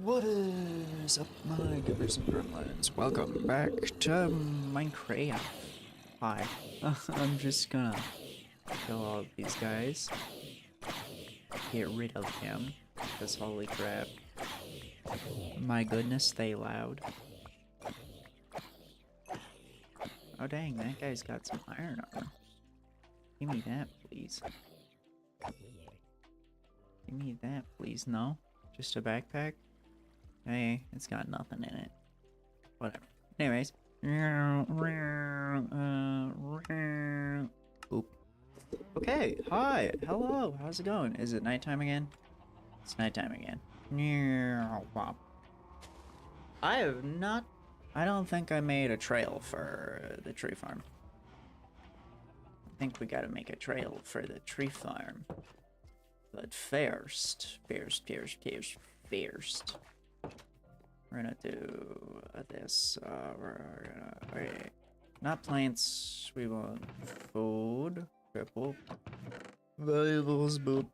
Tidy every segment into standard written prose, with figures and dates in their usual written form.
What is up, my givers and gremlins? Welcome back to Minecraft. Hi. I'm just gonna kill all of these guys. Get rid of him. Because holy crap. My goodness, they loud. Oh dang, that guy's got some iron armor. Give me that, please. Give me that, please. No? Just a backpack? Hey, it's got nothing in it. Whatever. Anyways. Oop. Okay, hi, hello, how's it going? Is it nighttime again? It's nighttime again. I don't think I made a trail for the tree farm. I think we gotta make a trail for the tree farm. But first, we're gonna do this. We're gonna, okay, not plants. We want food. Triple valuables. Boop.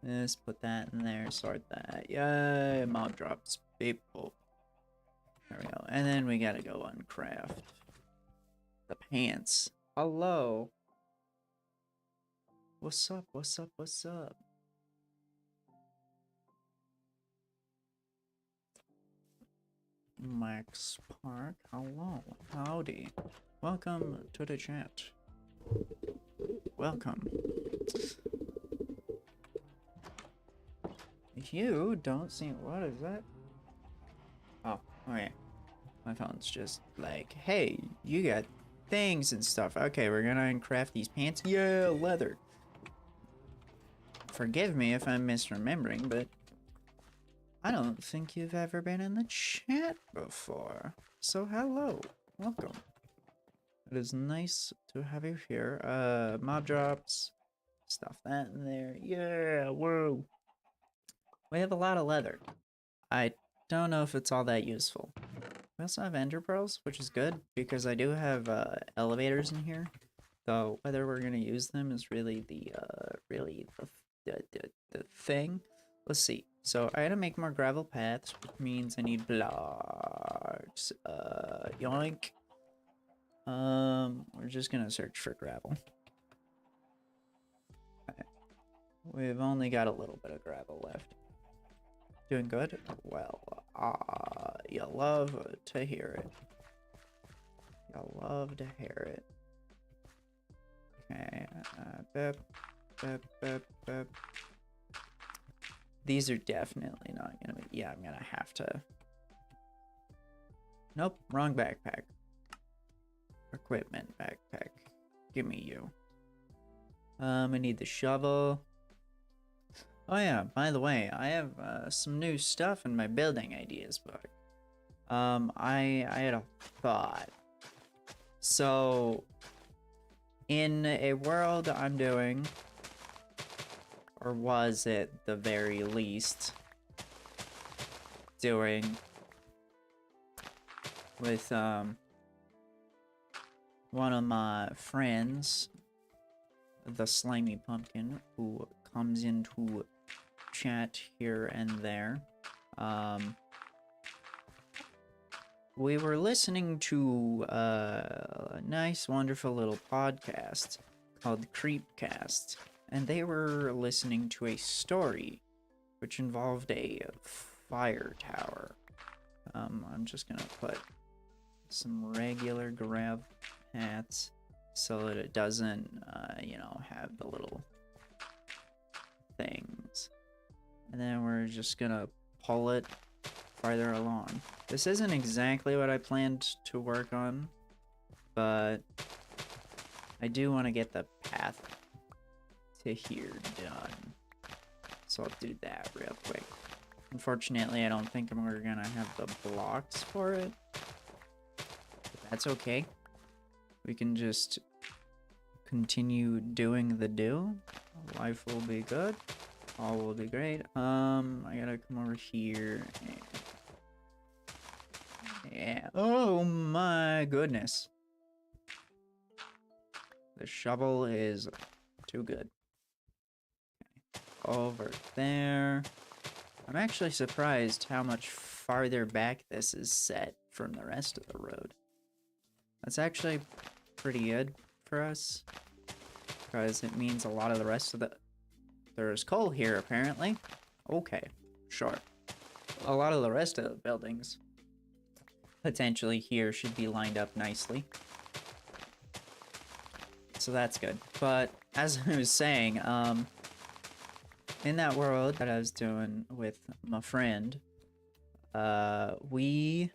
This, put that in there. Sort that. Yay! Mob drops. People. There we go. And then we gotta go uncraft the pants. Hello. What's up? What's up? What's up? Max Park, hello, howdy, welcome to the chat, welcome. You don't seem, what is that? Oh, okay, my phone's just like, hey, you got things and stuff. Okay, we're gonna uncraft these pants. Yeah, leather. Forgive me if I'm misremembering, but I don't think you've ever been in the chat before. So hello, welcome. It is nice to have you here. Mob drops, stuff that in there. Yeah, whoa. We have a lot of leather. I don't know if it's all that useful. We also have ender pearls, which is good because I do have elevators in here. So whether we're gonna use them is really the thing. Let's see. So I gotta make more gravel paths, which means I need blocks. Yoink. We're just gonna search for gravel. Okay. We've only got a little bit of gravel left. Doing good? Well, you love to hear it. You love to hear it. Okay. Bip, bip, bip, bip. These are definitely not gonna be. Yeah, I'm gonna have to. Nope, wrong backpack. Equipment backpack. Give me you. I need the shovel. Oh yeah, by the way, I have some new stuff in my building ideas book. I had a thought. So, in a world I'm doing, or was at the very least doing with one of my friends, the slimy pumpkin, who comes into chat here and there. We were listening to a nice, wonderful little podcast called Creepcast, and they were listening to a story which involved a fire tower. I'm just gonna put some regular gravel paths so that it doesn't, you know, have the little things. And then we're just gonna pull it farther along. This isn't exactly what I planned to work on, but I do want to get the path to here done. So I'll do that real quick. Unfortunately, I don't think we're gonna have the blocks for it. But that's okay. We can just continue doing the do. Life will be good. All will be great. I gotta come over here. Yeah. Oh my goodness. The shovel is too good. Okay. Over there. I'm actually surprised how much farther back this is set from the rest of the road. That's actually pretty good for us, because it means a lot of the rest of the... There's coal here, apparently. Okay, sure. A lot of the rest of the buildings potentially here should be lined up nicely. So that's good. But as I was saying, in that world that I was doing with my friend, we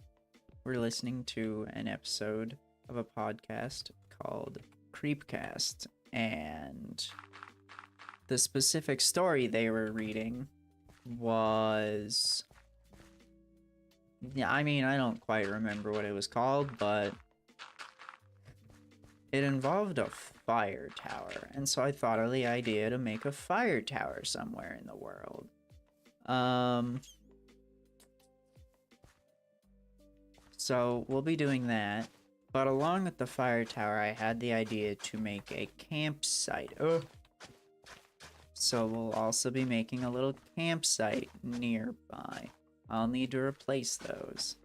were listening to an episode of a podcast called Creepcast, and the specific story they were reading was... Yeah, I mean, I don't quite remember what it was called, but it involved a fire tower, and so I thought of the idea to make a fire tower somewhere in the world. So we'll be doing that, but along with the fire tower, I had the idea to make a campsite. So we'll also be making a little campsite nearby. I'll need to replace those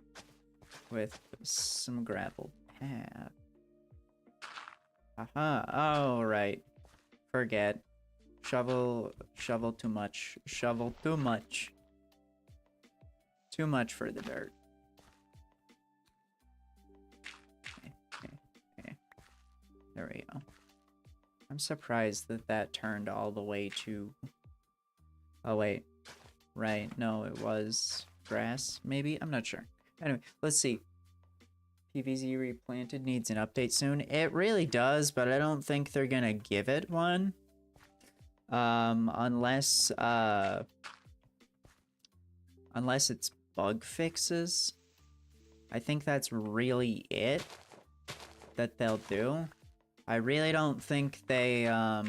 with some gravel path. Aha, oh right. Forget. Shovel too much. Shovel too much. Too much for the dirt. Okay. There we go. I'm surprised that that turned all the way to... Oh wait. Right, no, it was grass, maybe? I'm not sure. Anyway, let's see. PVZ replanted needs an update soon. It really does, but I don't think they're gonna give it one. Unless it's bug fixes. I think that's really it that they'll do. I really don't think they, I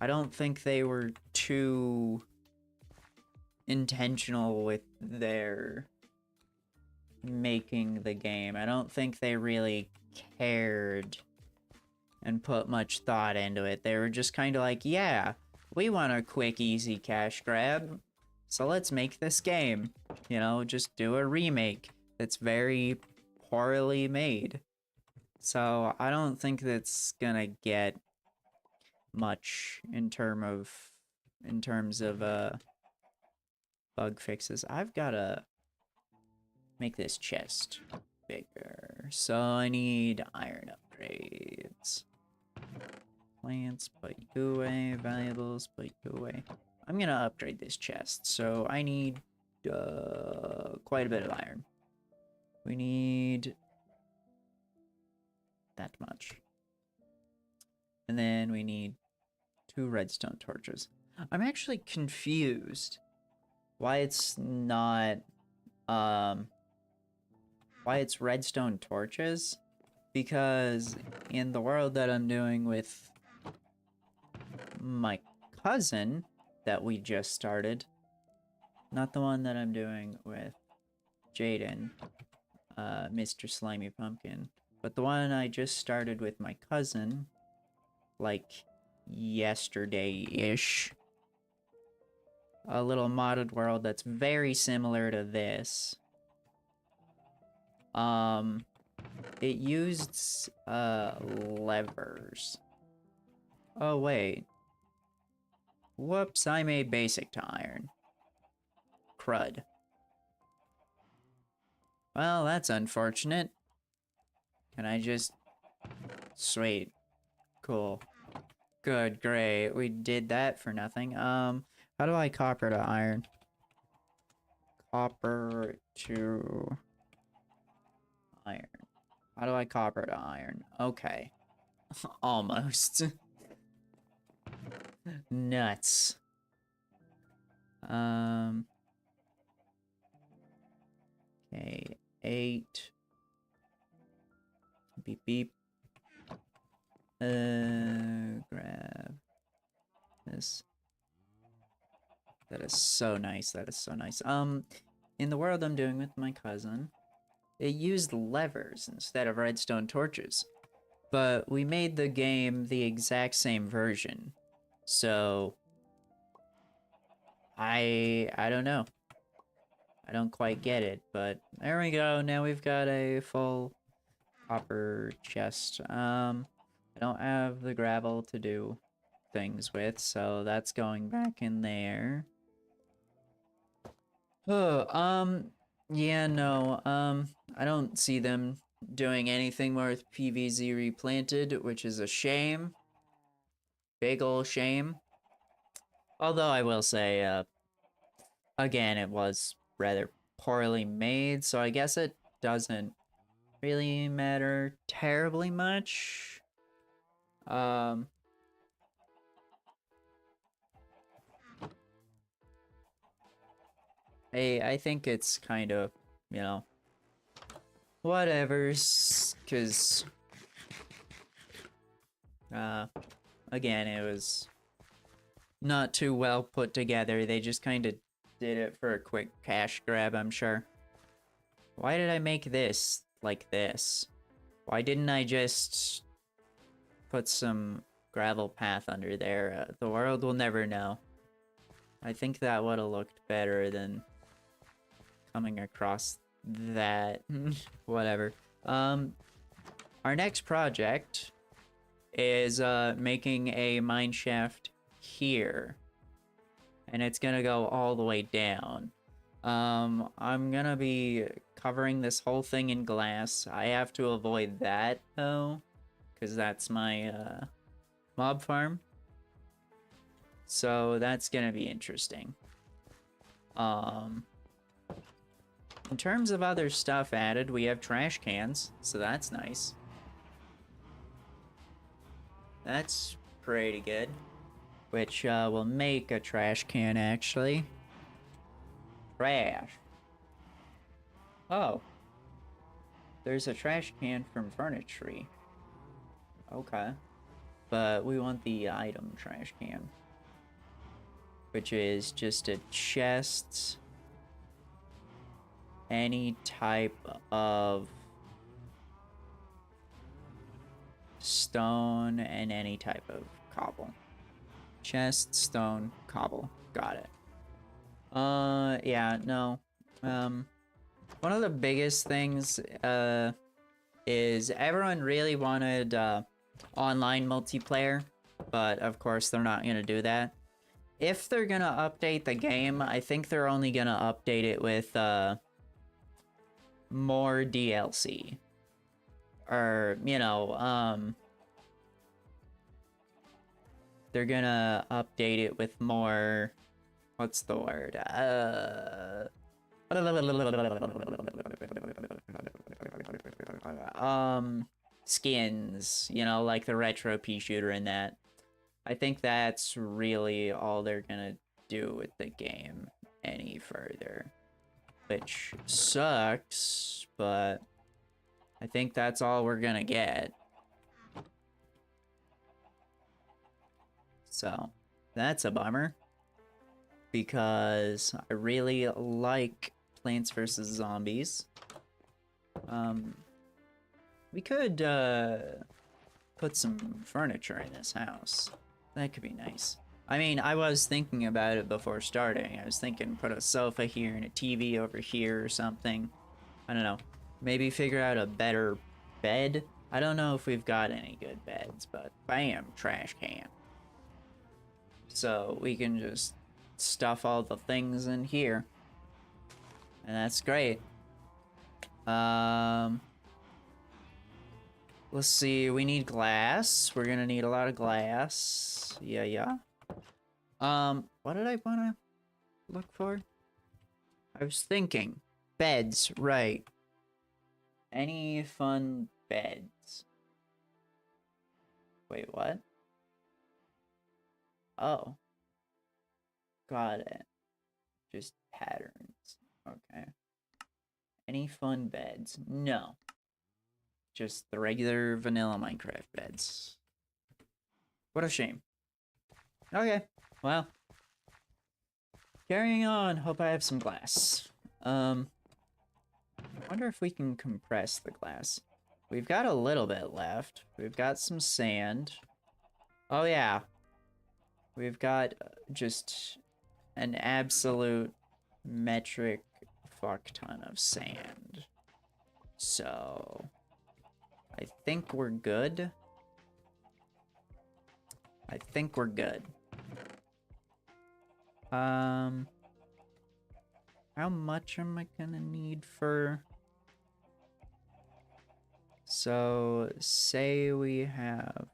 don't think they were too intentional with their making the game. I don't think they really cared and put much thought into it. They were just kind of like, yeah, we want a quick, easy cash grab, so let's make this game. You know, just do a remake that's very poorly made. So I don't think that's gonna get much in terms of bug fixes. I've gotta make this chest bigger, so I need iron upgrades. Plants, put you away. Valuables, put you away. I'm gonna upgrade this chest, so I need quite a bit of iron. We need that much. And then we need 2 redstone torches. I'm actually confused why it's not, why it's redstone torches, because in the world that I'm doing with my cousin that we just started, not the one that I'm doing with Jaden, Mr. Slimy Pumpkin, but the one I just started with my cousin, like, yesterday-ish. A little modded world that's very similar to this. It used, levers. Oh, wait. Whoops, I made basic to iron. Crud. Well, that's unfortunate. Can I just... Sweet. Cool. Good, great. We did that for nothing. How do I copper to iron? Copper to... iron. How do I copper to iron? Okay. Almost. Nuts. Okay, 8. Beep beep. Grab this. That is so nice. That is so nice. In the world I'm doing with my cousin, it used levers instead of redstone torches. But we made the game the exact same version. So I don't know. I don't quite get it, but there we go. Now we've got a full copper chest. I don't have the gravel to do things with, so that's going back in there. Oh, yeah, no, I don't see them doing anything more with PVZ replanted, which is a shame. Big ol' shame. Although I will say, again, it was rather poorly made, so I guess it doesn't really matter terribly much. Um, I think it's kind of, you know, whatevers, because, again, it was not too well put together. They just kind of did it for a quick cash grab, I'm sure. Why did I make this like this? Why didn't I just put some gravel path under there? The world will never know. I think that would have looked better than coming across that. Whatever. Our next project is making a mineshaft here. And it's gonna go all the way down. I'm gonna be covering this whole thing in glass. I have to avoid that, though, because that's my, mob farm. So that's gonna be interesting. In terms of other stuff added, we have trash cans, so that's nice. That's pretty good. Which, will make a trash can, actually. Trash. Oh. There's a trash can from furniture. Okay. But we want the item trash can. Which is just a chest. Any type of stone and any type of cobble. Chest, stone, cobble. Got it. Yeah, no. One of the biggest things, is everyone really wanted, online multiplayer, but of course they're not gonna do that. If they're gonna update the game, I think they're only gonna update it with, more DLC. Or, you know, they're gonna update it with more... What's the word? Skins, you know, like the retro pea shooter and that. I think that's really all they're gonna do with the game any further. Which sucks, but I think that's all we're gonna get. So, that's a bummer. Because I really like Plants vs. Zombies. We could, put some furniture in this house. That could be nice. I mean, I was thinking about it before starting. I was thinking put a sofa here and a TV over here or something. I don't know. Maybe figure out a better bed. I don't know if we've got any good beds, but bam, trash can. So we can just stuff all the things in here. And that's great. Let's see, we need glass. We're gonna need a lot of glass. Yeah. What did I wanna look for? I was thinking. Beds, right. Any fun beds? Wait, what? Oh. Got it. Just patterns. Okay. Any fun beds? No. Just the regular vanilla Minecraft beds. What a shame. Okay, well. Carrying on, hope I have some glass. I wonder if we can compress the glass. We've got a little bit left. We've got some sand. Oh yeah. We've got just an absolute metric fuck ton of sand. So I think we're good. I think we're good. How much am I gonna need for... So, say we have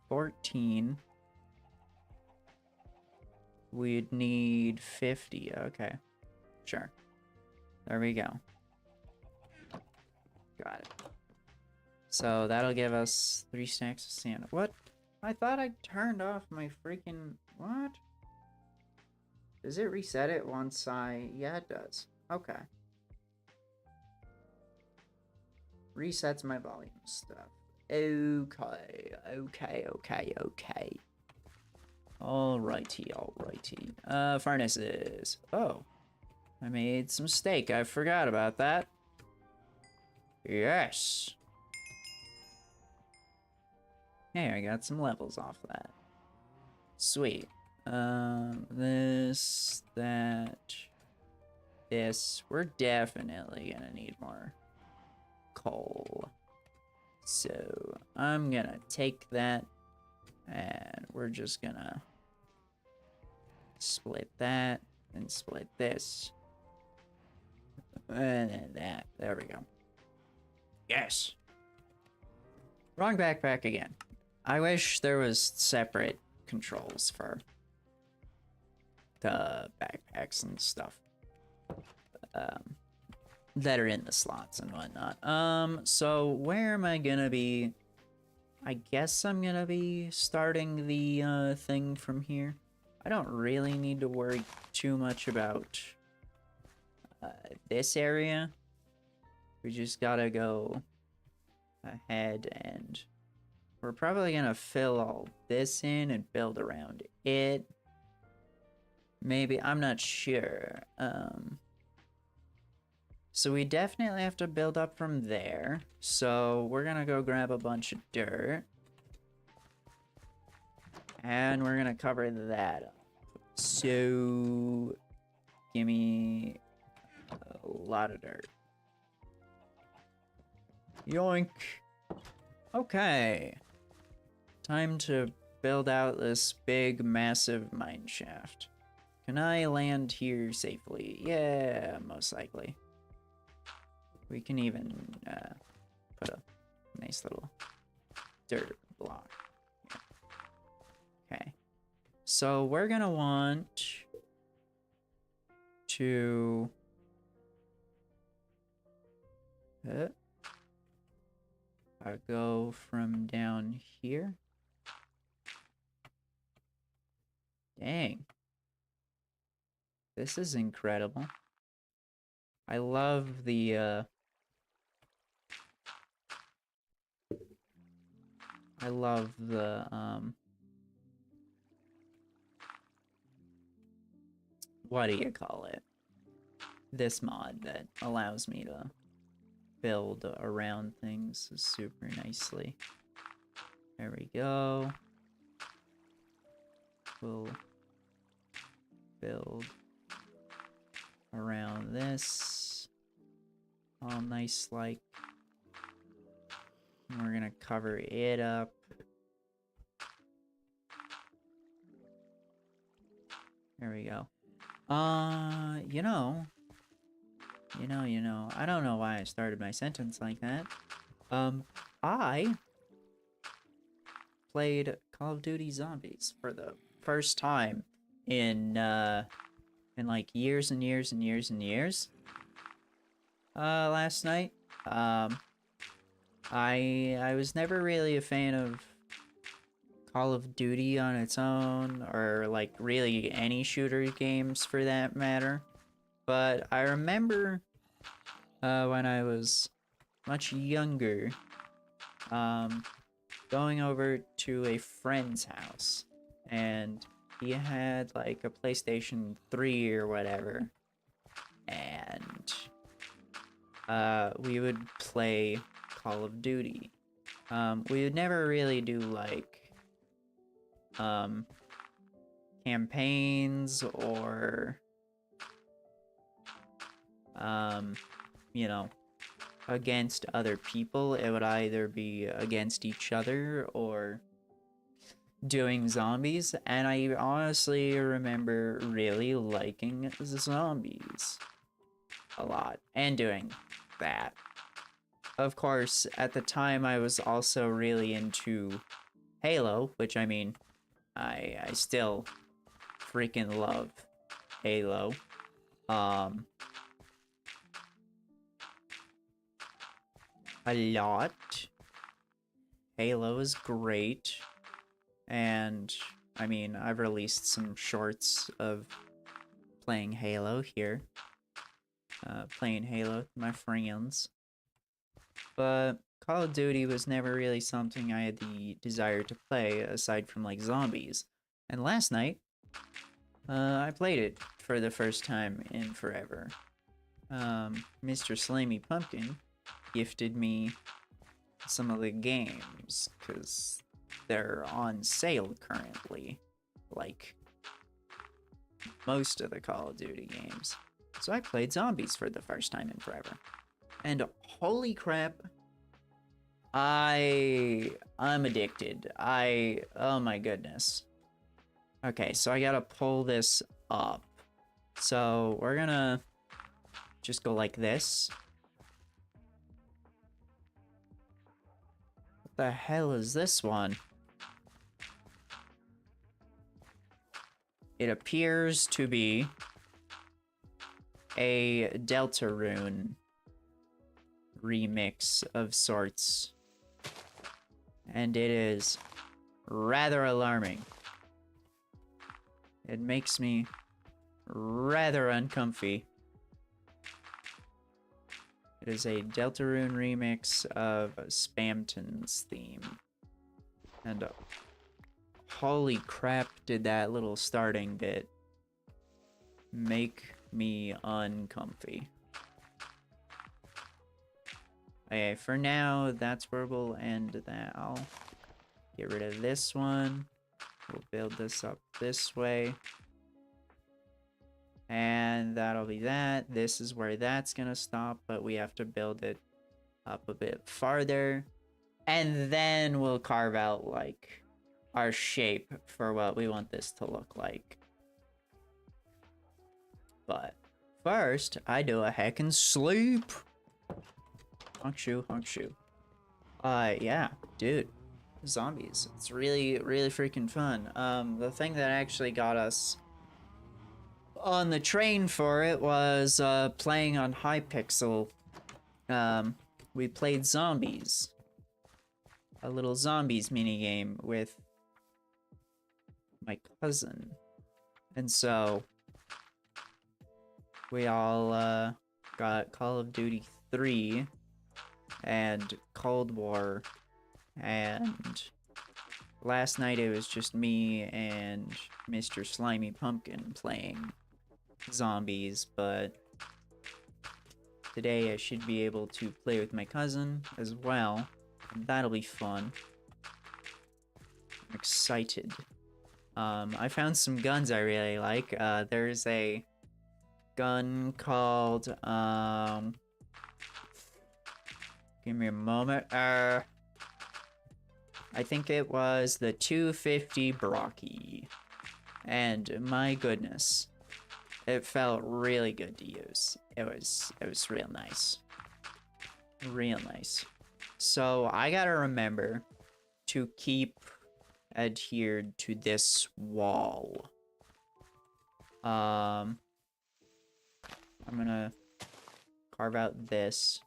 14. We'd need 50. Okay. Sure. There we go. Got it. So, that'll give us 3 stacks of sand. What? I thought I turned off my freaking... What? Does it reset it once I... Yeah, it does. Okay. Resets my volume stuff. Okay. Alrighty. Furnaces. Oh. I made some steak. I forgot about that. Yes. Hey, I got some levels off that. Sweet. This, that, this. We're definitely gonna need more coal. So, I'm gonna take that, and we're just gonna split that, and split this. And then that. There we go. Yes! Wrong backpack again. I wish there was separate controls for the backpacks and stuff that are in the slots and whatnot. So where am I gonna be? I guess I'm gonna be starting the thing from here. I don't really need to worry too much about this area. We just gotta go ahead, and we're probably gonna fill all this in and build around it. Maybe, I'm not sure. So we definitely have to build up from there. So we're gonna go grab a bunch of dirt. And we're gonna cover that up. So give me a lot of dirt. Yoink. Okay. Time to build out this big, massive mine shaft. Can I land here safely? Yeah, most likely. We can even put a nice little dirt block. Okay. So we're gonna want to... go from down here. Dang. This is incredible. I love the, what do you call it? This mod that allows me to build around things super nicely. There we go. We'll build around this. All nice like. And we're gonna cover it up. There we go. You know, I don't know why I started my sentence like that. I played Call of Duty Zombies for the first time in like years and years and years and years. Last night. I was never really a fan of Call of Duty on its own, or like really any shooter games for that matter. But I remember when I was much younger, going over to a friend's house, and he had like a PlayStation 3 or whatever, and we would play Call of Duty. We would never really do like campaigns or, you know, against other people. It would either be against each other or doing zombies, and I honestly remember really liking zombies a lot and doing that. Of course, at the time I was also really into Halo, which I mean, I still freaking love Halo. A lot. Halo is great. And, I mean, I've released some shorts of playing Halo here. Playing Halo with my friends. But Call of Duty was never really something I had the desire to play, aside from, like, zombies. And last night, I played it for the first time in forever. Mr. Slimy Pumpkin gifted me some of the games, because they're on sale currently, like most of the Call of Duty games. So I played zombies for the first time in forever. And holy crap, I'm addicted. Oh my goodness. Okay, so I gotta pull this up. So we're gonna just go like this. What the hell is this one? It appears to be a Deltarune remix of sorts. And it is rather alarming. It makes me rather uncomfy. It is a Deltarune remix of Spamton's theme. And holy crap, did that little starting bit make me uncomfy. Okay, for now, that's where we'll end that. I'll get rid of this one. We'll build this up this way. And that'll be that. This is where that's gonna stop, but we have to build it up a bit farther. And then we'll carve out, like, our shape for what we want this to look like. But first, I do a heckin' sleep. Honk shoe, honk shoe. Yeah, dude. Zombies. It's really, really freaking fun. The thing that actually got us on the train for it was, playing on Hypixel. We played Zombies. A little Zombies minigame with my cousin. And so, we all, got Call of Duty 3 and Cold War, and last night it was just me and Mr. Slimy Pumpkin playing Zombies, but today I should be able to play with my cousin as well, and that'll be fun. I'm excited. I found some guns I really like. There's a gun called, give me a moment. I think it was the 250 Brocky. And my goodness, it felt really good to use. It was real nice. Real nice. So I gotta remember to keep adhered to this wall. I'm gonna carve out this.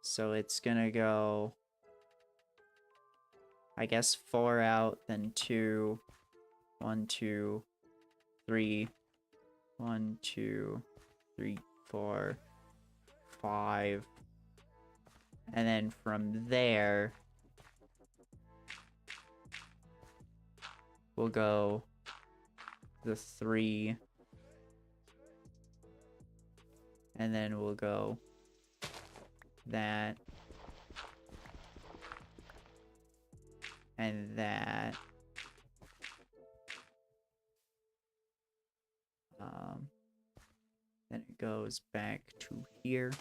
So it's gonna go, I guess, 4 out, then 2. 1, 2, 3. 1, 2, 3, 4, 5. And then from there, we'll go the 3. And then we'll go that. And that. Then it goes back to here.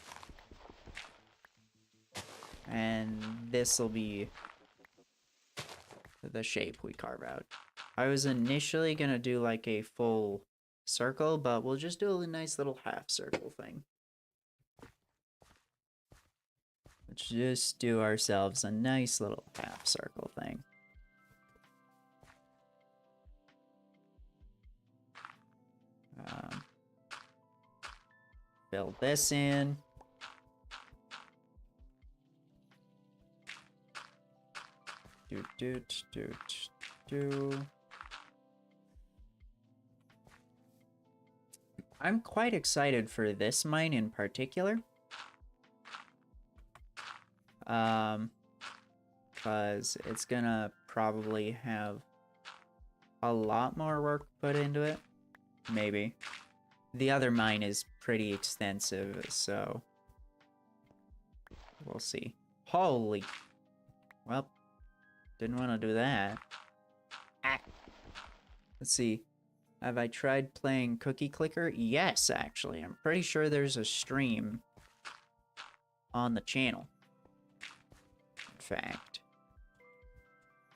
And this will be the shape we carve out. I was initially gonna do like a full circle, but we'll just do a nice little half circle thing. Let's just do ourselves a nice little half circle thing. Fill this in. Do. I'm quite excited for this mine in particular. Because it's gonna probably have a lot more work put into it. Maybe. The other mine is pretty extensive, so we'll see. Holy. Well, didn't want to do that. Ah. Let's see. Have I tried playing Cookie Clicker? Yes, actually. I'm pretty sure there's a stream on the channel. In fact.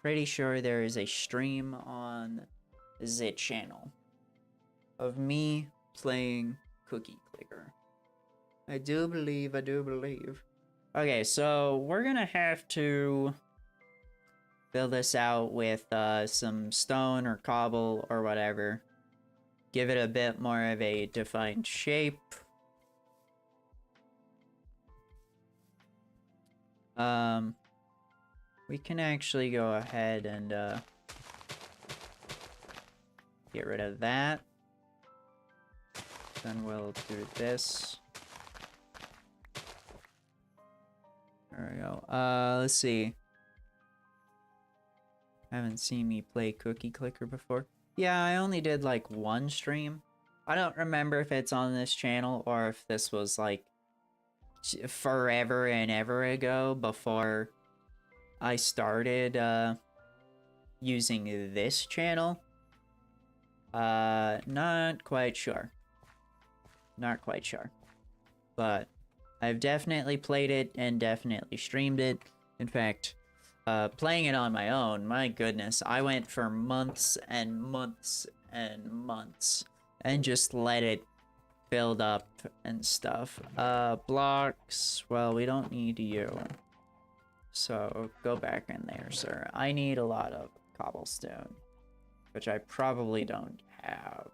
Pretty sure there is a stream on the channel of me playing Cookie Clicker. I do believe. Okay, so we're gonna have to fill this out with some stone or cobble or whatever. Give it a bit more of a defined shape. We can actually go ahead and get rid of that. Then we'll do this. There we go. Let's see. Haven't seen me play Cookie Clicker before. Yeah, I only did like one stream. I don't remember if it's on this channel or if this was like forever and ever ago before I started using this channel. Not quite sure. Not quite sure. But I've definitely played it and definitely streamed it. In fact, playing it on my own, my goodness, I went for months and months and months and just let it build up and stuff. Blocks, well, we don't need you. So go back in there, sir. I need a lot of cobblestone, which I probably don't have.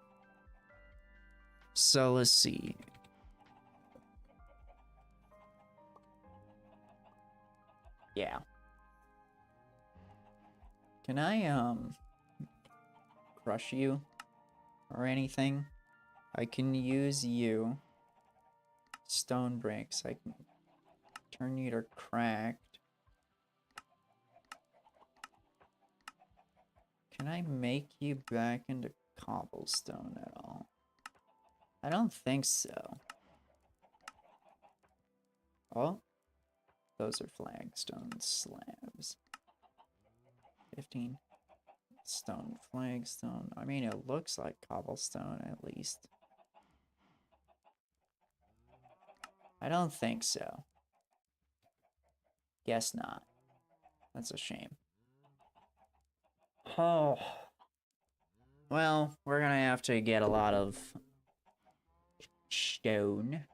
So let's see. Yeah. Can I, crush you? Or anything? I can use you. Stone bricks. I can turn you to cracked. Can I make you back into cobblestone at all? I don't think so. Oh. Those are flagstone slabs. 15. Stone flagstone. I mean, it looks like cobblestone at least. I don't think so. Guess not. That's a shame. Oh. Well, we're gonna have to get a lot of stone.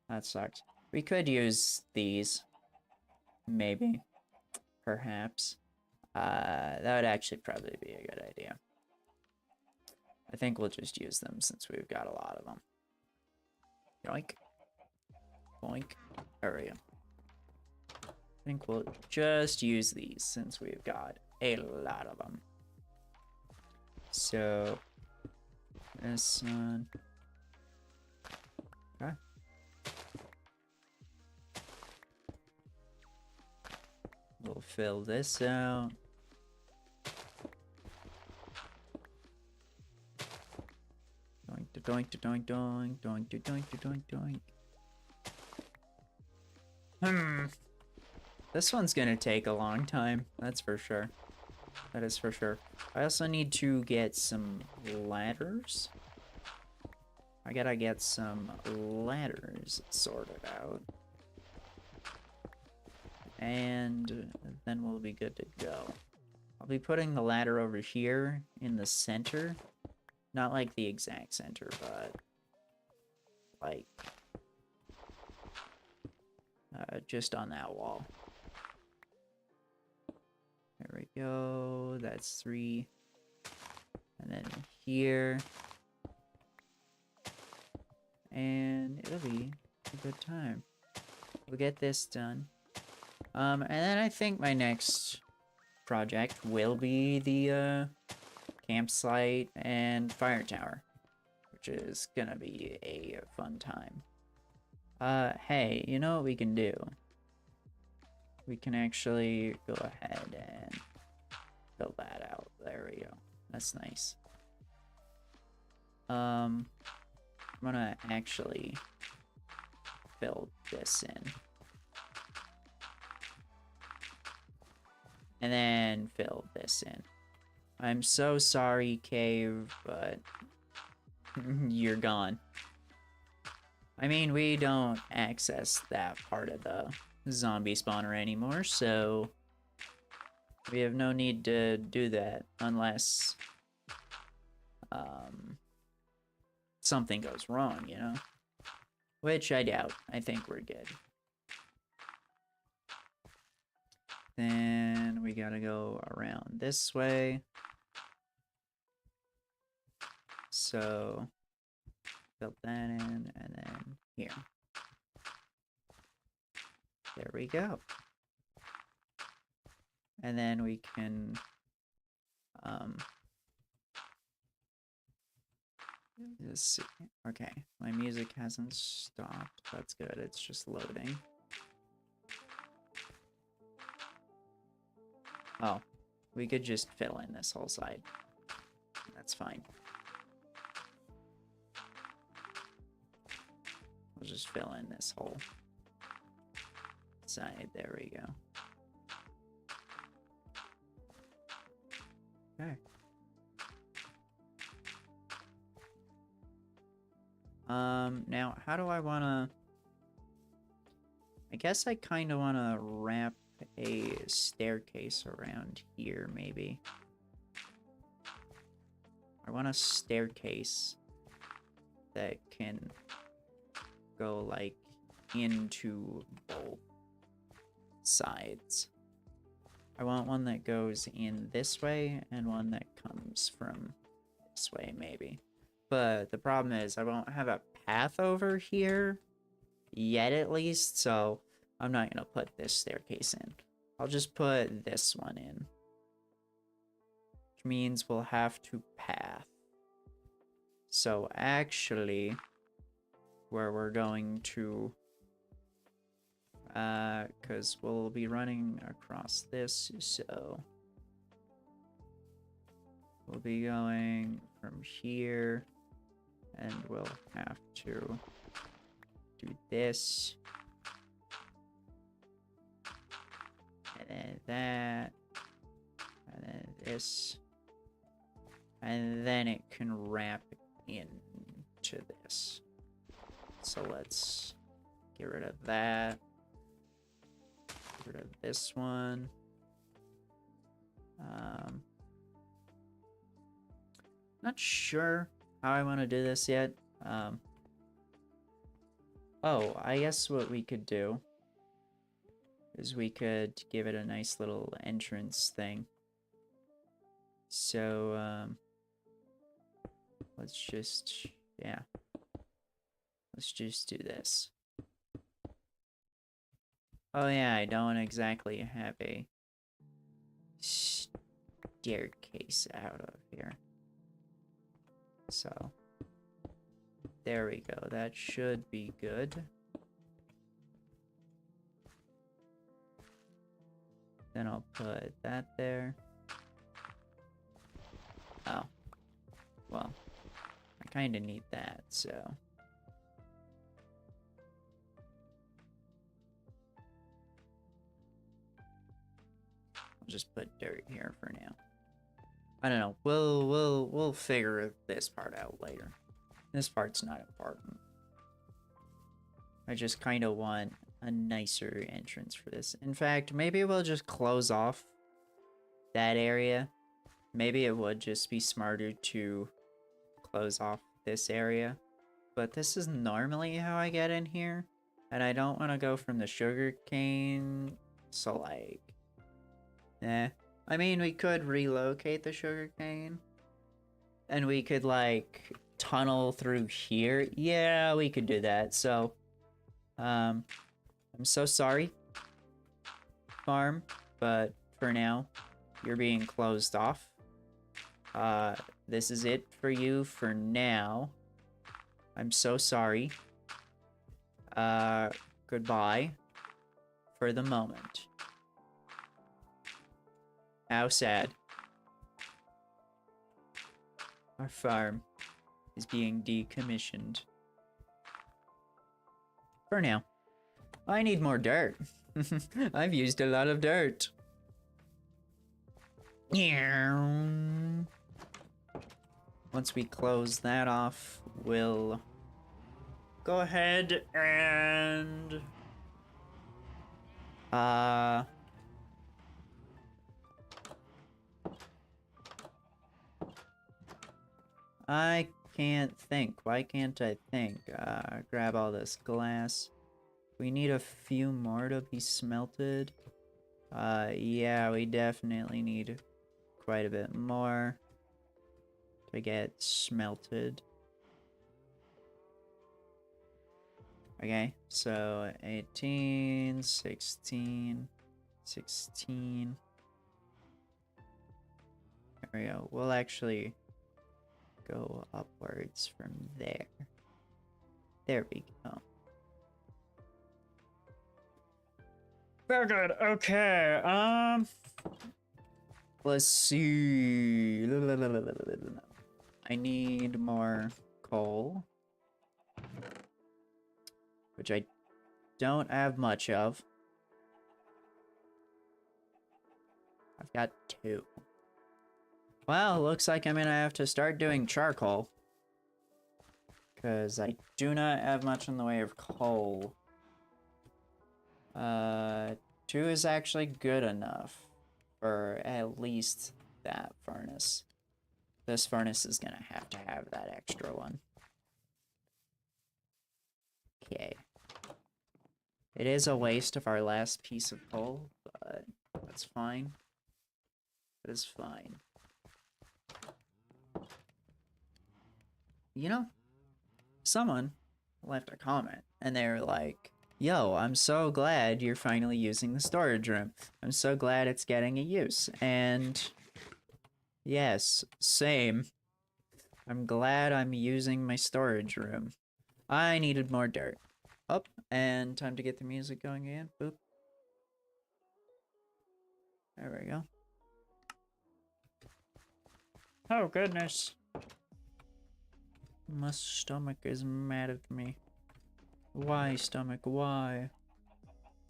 That sucks. We could use these. Maybe. Perhaps. That would actually probably be a good idea. I think we'll just use them since we've got a lot of them. Yoink. Boink. There we go. I think we'll just use these since we've got a lot of them. So, this one. Okay. We'll fill this out. Doink, doink, doink, doink, doink, doink, doink, doink. This one's gonna take a long time, that's for sure. That is for sure. I also need to get some ladders. I gotta get some ladders sorted out. And then we'll be good to go. I'll be putting the ladder over here in the center. Not like the exact center, but like just on that wall. There we go. That's 3. And then here. And it'll be a good time. We'll get this done. And then I think my next project will be the campsite and fire tower, which is gonna be a fun time. Hey, you know what we can do? We can actually go ahead and fill that out. There we go. That's nice. I'm gonna actually fill this in. And then fill this in. I'm so sorry, Cave, but you're gone. I mean, we don't access that part of the zombie spawner anymore, so we have no need to do that unless something goes wrong, you know? Which I doubt. I think we're good. Then we gotta go around this way. So, fill that in, and then here. There we go. And then we can, let's see. Okay, my music hasn't stopped. That's good, it's just loading. Oh, we could just fill in this whole side. That's fine. We'll just fill in this whole side. There we go. Okay. Now, how do I want to... I guess I kind of want to wrap a staircase around here, maybe. I want a staircase that can go, like, into both sides. I want one that goes in this way and one that comes from this way, maybe. But the problem is I won't have a path over here yet, at least, so I'm not going to put this staircase in. I'll just put this one in. Which means we'll have to path. So actually, where we're going to... because we'll be running across this, so... we'll be going from here, and we'll have to do this. And then that. And then this. And then it can wrap into this. So let's get rid of that. Get rid of this one. Not sure how I want to do this yet. Oh, I guess what we could do is we could give it a nice little entrance thing. So, let's just, yeah. Let's just do this. Oh yeah, I don't exactly have a staircase out of here. So, there we go. That should be good. Then I'll put that there. Oh. Well, I kind of need that, so. I'll just put dirt here for now. I don't know. We'll figure this part out later. This part's not important. I just kind of want a nicer entrance for this. In fact, maybe we'll just close off that area. Maybe it would just be smarter to close off this area. But this is normally how I get in here. And I don't want to go from the sugar cane. So like, I mean, we could relocate the sugar cane. And we could like tunnel through here. Yeah, we could do that. So, I'm so sorry, farm, but for now, you're being closed off. This is it for you for now. I'm so sorry. Goodbye for the moment. How sad. Our farm is being decommissioned. For now. I need more dirt. I've used a lot of dirt. Once we close that off, we'll go ahead and I can't think. Why can't I think? Grab all this glass. We need a few more to be smelted. Yeah, we definitely need quite a bit more to get smelted. Okay, so 18, 16, 16. There we go. We'll actually go upwards from there. There we go. Very good. Okay. Let's see. I need more coal, which I don't have much of. I've got 2. Well, looks like I'm gonna have to start doing charcoal, because I do not have much in the way of coal. 2 is actually good enough for at least that furnace. This furnace is gonna have to have that extra one. Okay. It is a waste of our last piece of coal, but that's fine. That is fine. You know, someone left a comment, and they were like, yo, I'm so glad you're finally using the storage room. I'm so glad it's getting a use. And yes, same. I'm glad I'm using my storage room. I needed more dirt. Up, and time to get the music going again. Boop. There we go. Oh, goodness. My stomach is mad at me. Why, stomach? Why?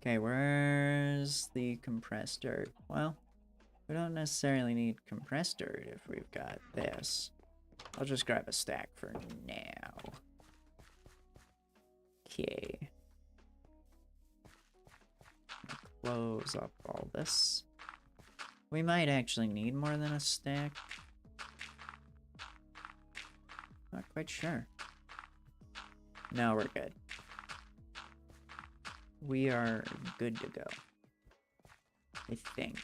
Okay, where's the compressed dirt? Well, we don't necessarily need compressed dirt if we've got this. I'll just grab a stack for now. Okay. Close up all this. We might actually need more than a stack. Not quite sure. No, we're good. We are good to go. I think.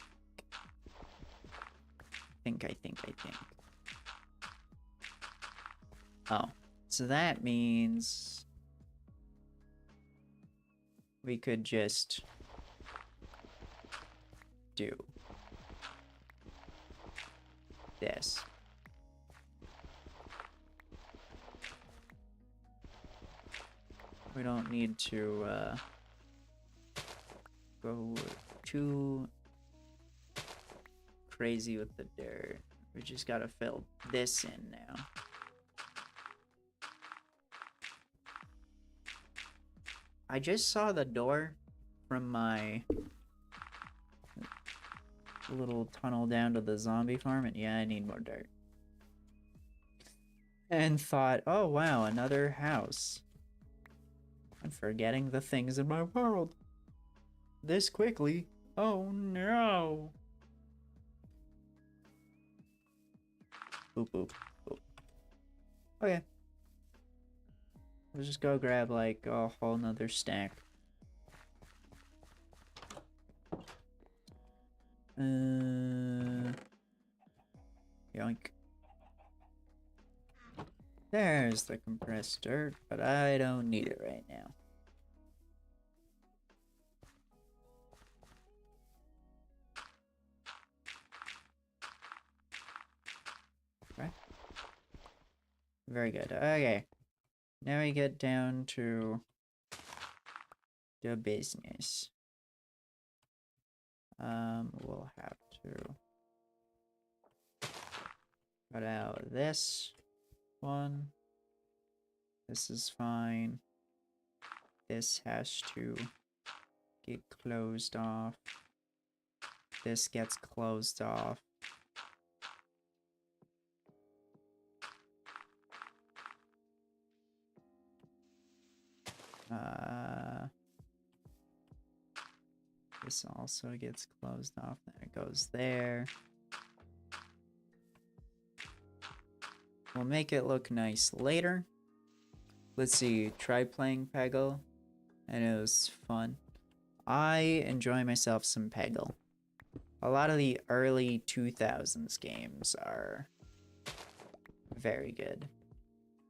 I think. Oh, so that means we could just do this. We don't need to go too crazy with the dirt. We just gotta fill this in now. I just saw the door from my little tunnel down to the zombie farm, and yeah, I need more dirt. and thought, oh wow, another house. I'm forgetting the things in my world this quickly. Oh no. Boop, boop, boop. Okay. Let's just go grab like a whole nother stack. Yoink. There's the compressed dirt, but I don't need it right now. Okay. Very good. Okay. Now we get down to the business. We'll have to cut out this one. This is fine. This has to get closed off. This gets closed off. This also gets closed off. Then it goes there. We'll make it look nice later. Let's see. Tried playing Peggle, and it was fun. I enjoy myself some Peggle. A lot of the early 2000s games are very good.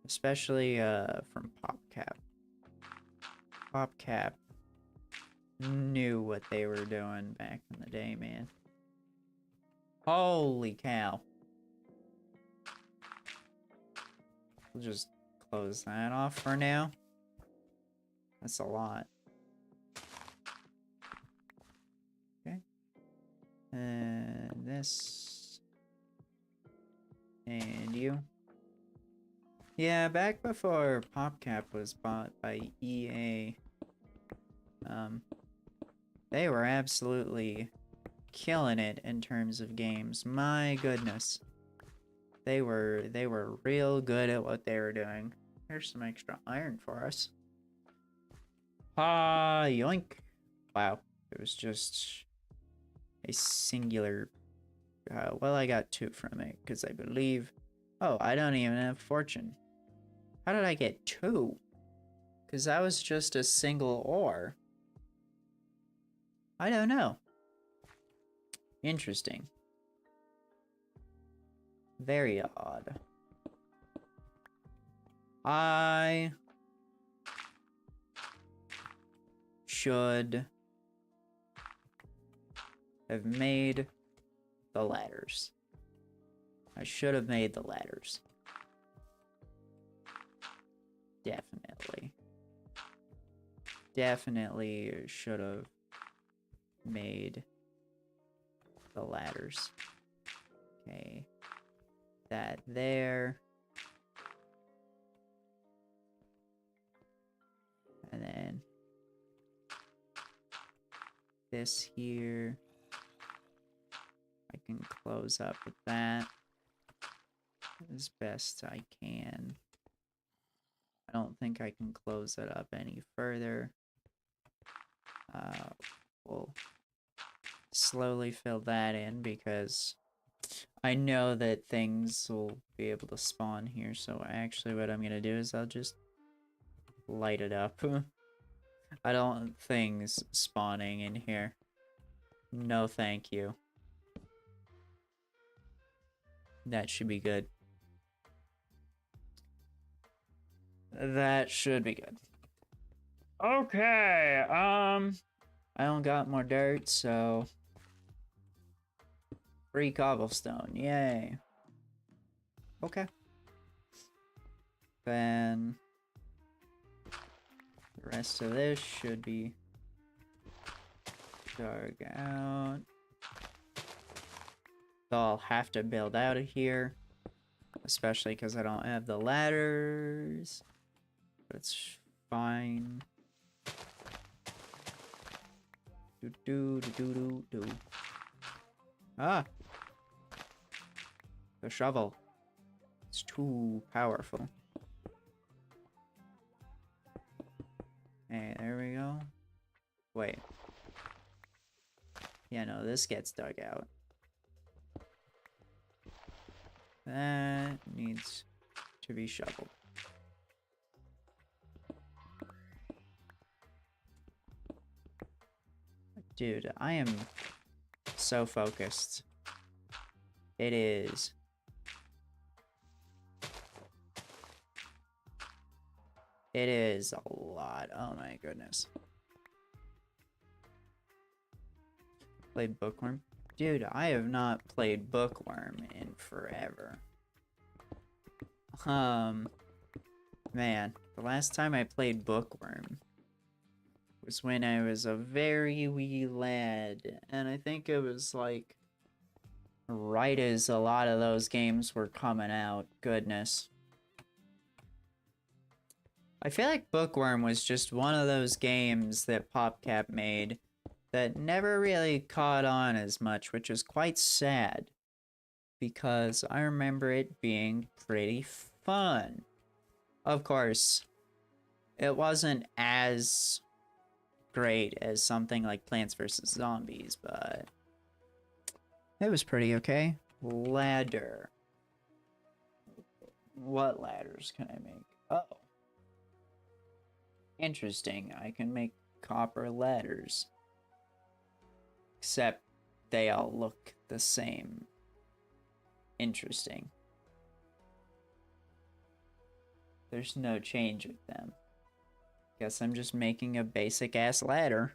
Especially from PopCap. PopCap knew what they were doing back in the day, man. Holy cow. We'll just close that off for now. That's a lot. Okay. And this. And you. Yeah, back before PopCap was bought by EA, they were absolutely killing it in terms of games. My goodness. They were real good at what they were doing. Here's some extra iron for us. Ah, yoink. Wow. It was just a singular... well, I got 2 from it, because I believe... Oh, I don't even have fortune. How did I get 2? Because that was just a single ore. I don't know. Interesting. Very odd. I should have made the ladders. I should have made the ladders. Definitely. Definitely should have made the ladders. Okay. That there. And then this here. I can close up with that as best I can. I don't think I can close it up any further. We'll slowly fill that in because I know that things will be able to spawn here. So actually what I'm going to do is I'll just light it up. I don't want things spawning in here. No thank you. That should be good. That should be good. Okay, I don't got more dirt, so... Free cobblestone, yay. Okay. Then... the rest of this should be... dug out. So I'll have to build out of here. Especially because I don't have the ladders. But it's fine. Do. Ah! The shovel. It's too powerful. Hey, there we go. Wait. Yeah, no, this gets dug out. That needs to be shoveled. Dude, I am so focused. It is. It is a lot. Oh my goodness. Played Bookworm? Dude, I have not played Bookworm in forever. Man, the last time I played Bookworm was when I was a very wee lad, and I think it was like right as a lot of those games were coming out. Goodness. I feel like Bookworm was just one of those games that PopCap made that never really caught on as much, which is quite sad, because I remember it being pretty fun. Of course, it wasn't as great as something like Plants vs. Zombies, but it was pretty okay. Ladder. What ladders can I make? Oh. Interesting, I can make copper ladders. Except they all look the same. Interesting. There's no change with them. Guess I'm just making a basic ass ladder.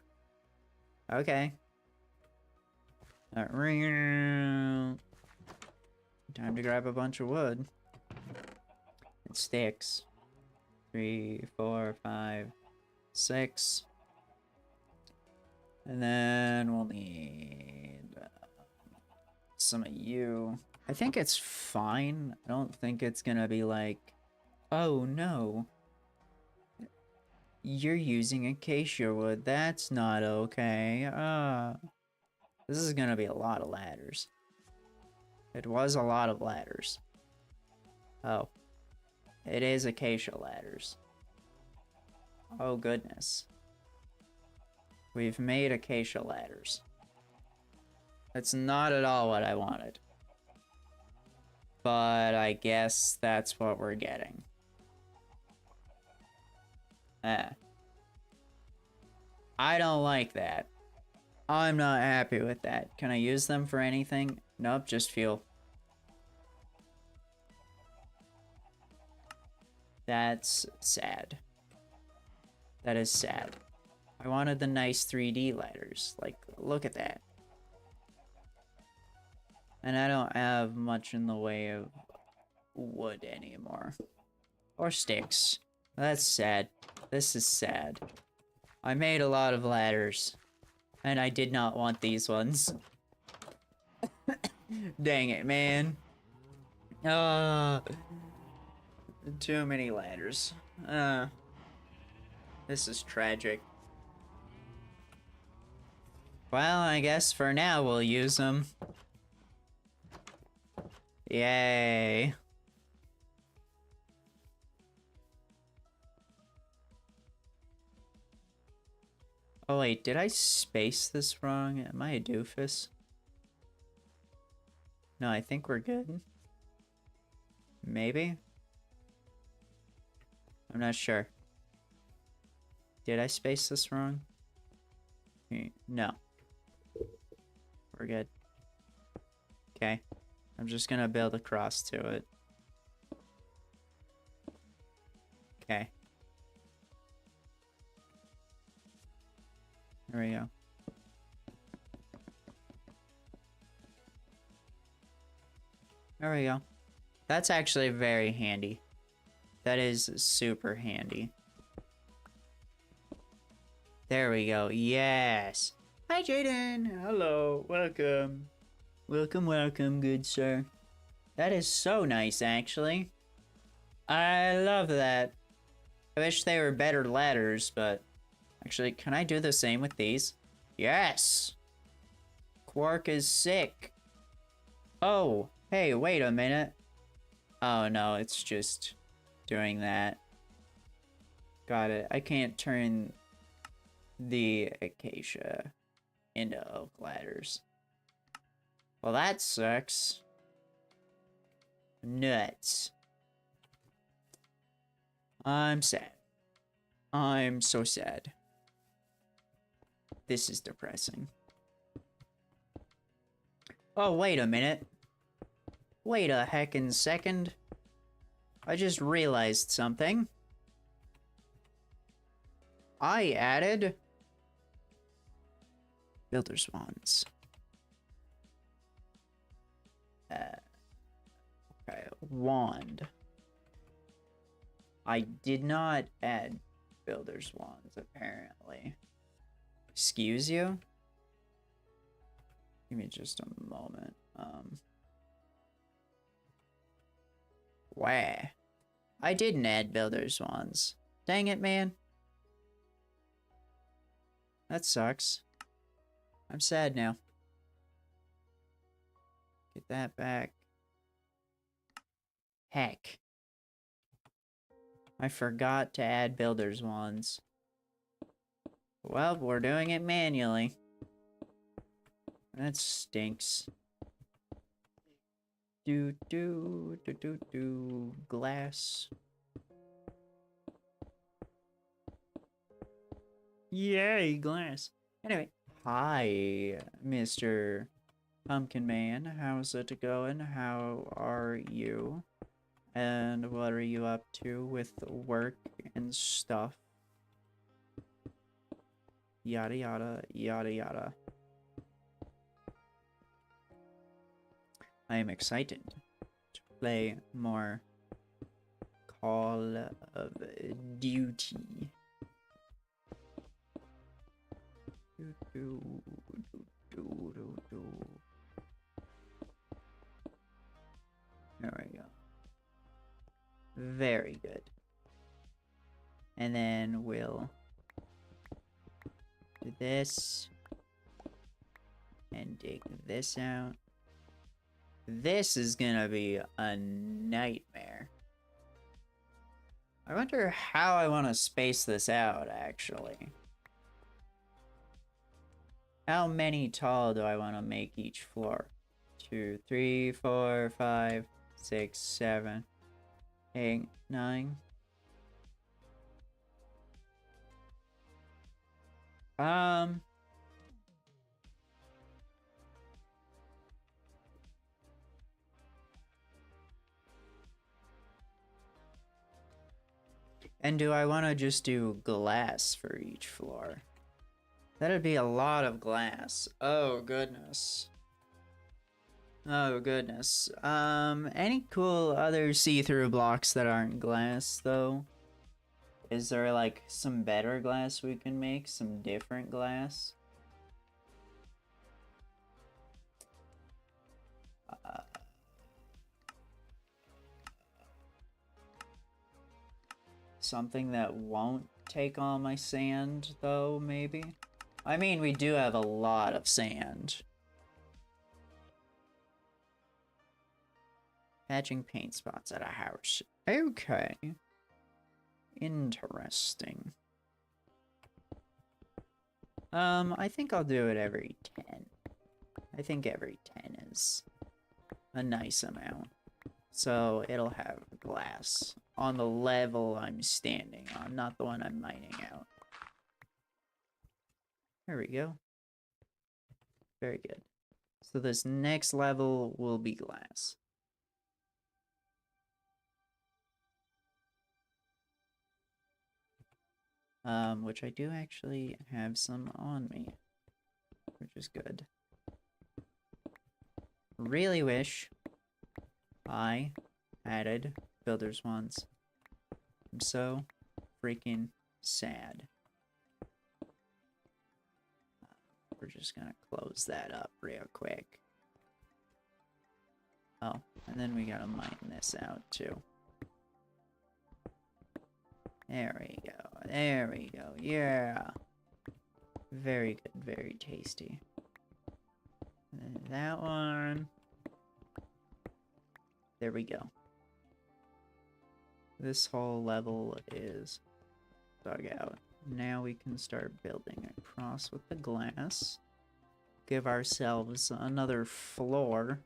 Okay. Time to grab a bunch of wood. And sticks. 3, 4, 5, 6. And then we'll need some of you. I think it's fine. I don't think it's gonna be like, oh no, you're using acacia wood. That's not okay. This is gonna be a lot of ladders. It was a lot of ladders. Oh. It is acacia ladders. Oh goodness. We've made acacia ladders. That's not at all what I wanted. But I guess that's what we're getting. I don't like that. I'm not happy with that. Can I use them for anything? Nope, just fuel. That's sad. That is sad. I wanted the nice 3D ladders. Like, look at that. And I don't have much in the way of wood anymore. Or sticks. That's sad. This is sad. I made a lot of ladders. And I did not want these ones. Dang it, man. Too many ladders. This is tragic. Well, I guess for now we'll use them. Yay. Oh wait, did I space this wrong? Am I a doofus? No, I think we're good. Maybe? I'm not sure. Did I space this wrong? No. We're good. Okay. I'm just gonna build across to it. Okay. There we go. There we go. That's actually very handy. That is super handy. There we go. Yes. Hi, Jaden. Hello. Welcome. Welcome, welcome, good sir. That is so nice, actually. I love that. I wish they were better ladders, but... Actually, can I do the same with these? Yes! Quark is sick. Oh, hey, wait a minute. Oh no, it's just doing that. Got it. I can't turn the acacia into oak ladders. Well, that sucks. Nuts. I'm sad. I'm so sad. This is depressing. Oh, wait a minute. Wait a heckin' second. I just realized something. I added builder spawns. Okay, wand. I did not add builder's wands, apparently. Excuse you? Give me just a moment. Wah. I didn't add builder's wands. Dang it, man. That sucks. I'm sad now. Get that back. Heck. I forgot to add builder's wands. Well, we're doing it manually. That stinks. Glass. Yay, glass. Anyway, hi, Mr. Pumpkin Man. How's it going? How are you? And what are you up to with work and stuff? Yada yada, yada yada. I am excited to play more Call of Duty. There we go. Very good. And then we'll do this. And dig this out. This is gonna be a nightmare. I wonder how I want to space this out, actually. How many tall do I want to make each floor? 2, 3, 4, 5, 6, 7, 8, 9. And do I want to just do glass for each floor? That'd be a lot of glass. Oh, goodness. Oh, goodness. Any cool other see-through blocks that aren't glass, though? Is there, like, some better glass we can make? Some different glass? Something that won't take all my sand, though, maybe? I mean, we do have a lot of sand. Patching paint spots at a house. Okay. Interesting. I think I'll do it every 10. I think every 10 is a nice amount. So it'll have glass on the level I'm standing on, not the one I'm mining out. There we go. Very good. So this next level will be glass. Which I do actually have some on me, which is good. Really wish I added builder's wands. I'm so freaking sad. We're just gonna close that up real quick. Oh, and then we gotta mine this out too. There we go. There we go. Yeah. Very good. Very tasty. And then that one. There we go. This whole level is dug out. Now we can start building across with the glass. Give ourselves another floor.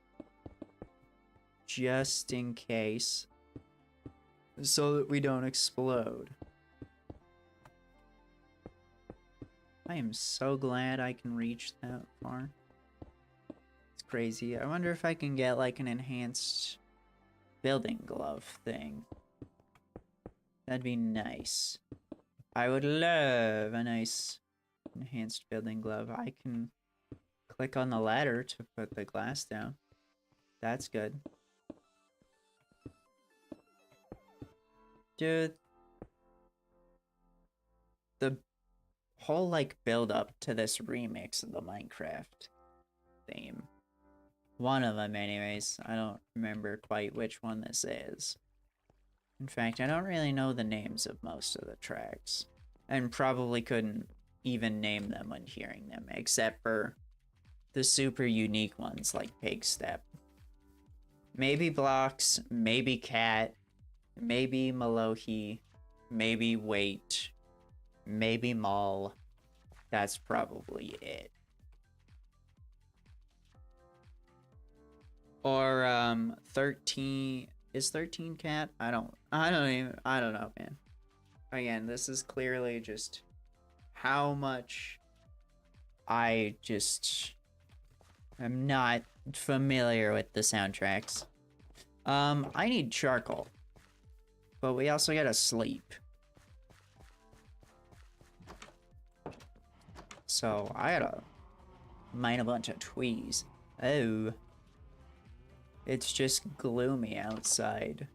Just in case. So that we don't explode. I am so glad I can reach that far. It's crazy. I wonder if I can get like an enhanced building glove thing. That'd be nice. I would love a nice enhanced building glove. I can click on the ladder to put the glass down. That's good. Dude. The whole like build up to this remix of the Minecraft theme. One of them anyways. I don't remember quite which one this is. In fact, I don't really know the names of most of the tracks. And probably couldn't even name them when hearing them, except for the super unique ones like Pig Step. Maybe Blocks, maybe Cat, maybe Malohi, maybe Wait, maybe Mall. That's probably it. Or 13 is 13 Cat? I don't know, man. Again, this is clearly just how much I just am not familiar with the soundtracks. I need charcoal. But we also gotta sleep. So I gotta mine a bunch of trees. Oh. It's just gloomy outside.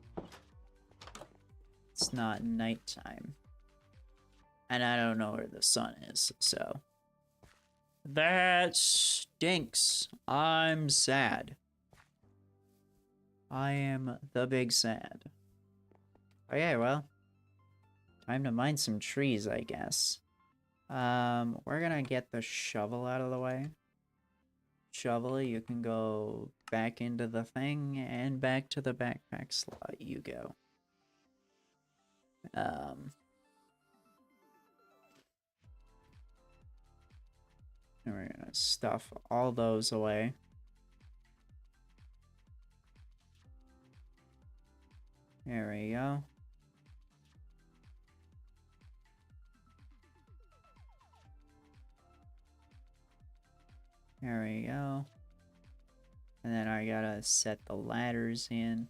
It's not nighttime. And I don't know where the sun is, so. That stinks. I'm sad. I am the big sad. Okay, well. Time to mine some trees, I guess. We're gonna get the shovel out of the way. Shovel, you can go back into the thing, and back to the backpack slot you go. And we're gonna stuff all those away. There we go. There we go. And then I gotta set the ladders in.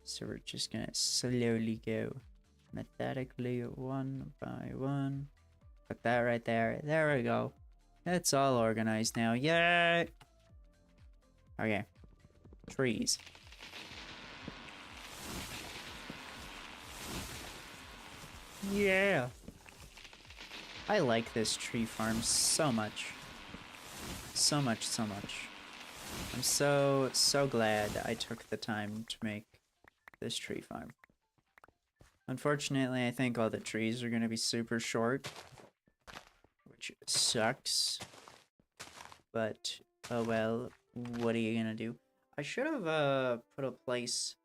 So we're just gonna slowly go methodically one by one. Put that right there. There we go. It's all organized now. Yay! Okay. Trees. Yeah! I like this tree farm so much. So much, so much. I'm so glad I took the time to make this tree farm. Unfortunately, I think all the trees are gonna be super short, which sucks. But, oh well, what are you gonna do? I should have put a place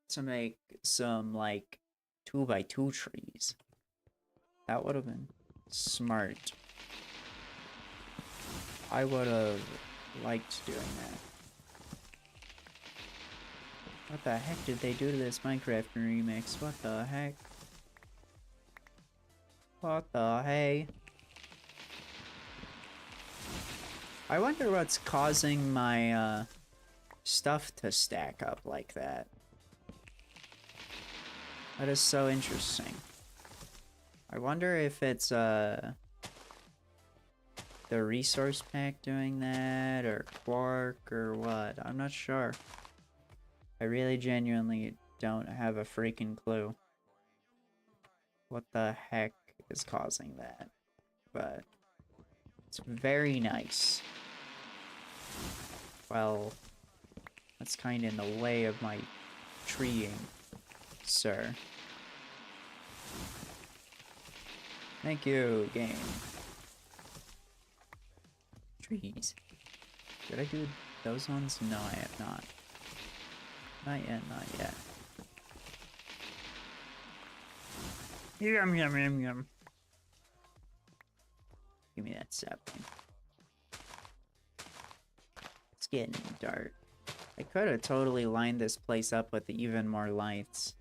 to make some, like, 2x2 trees. That would have been smart. I would have liked doing that. What the heck did they do to this Minecraft remix? What the heck? What the hey? I wonder what's causing my stuff to stack up like that. That is so interesting. I wonder if it's the resource pack doing that, or Quark, or what. I'm not sure. I really genuinely don't have a freaking clue what the heck is causing that. But it's very nice. Well, that's kind of in the way of my treeing, sir. Thank you, game. Trees. Did I do those ones? No, I have not. Not yet, not yet. Yum, yum, yum, yum. Give me that sapling. It's getting dark. I could have totally lined this place up with even more lights.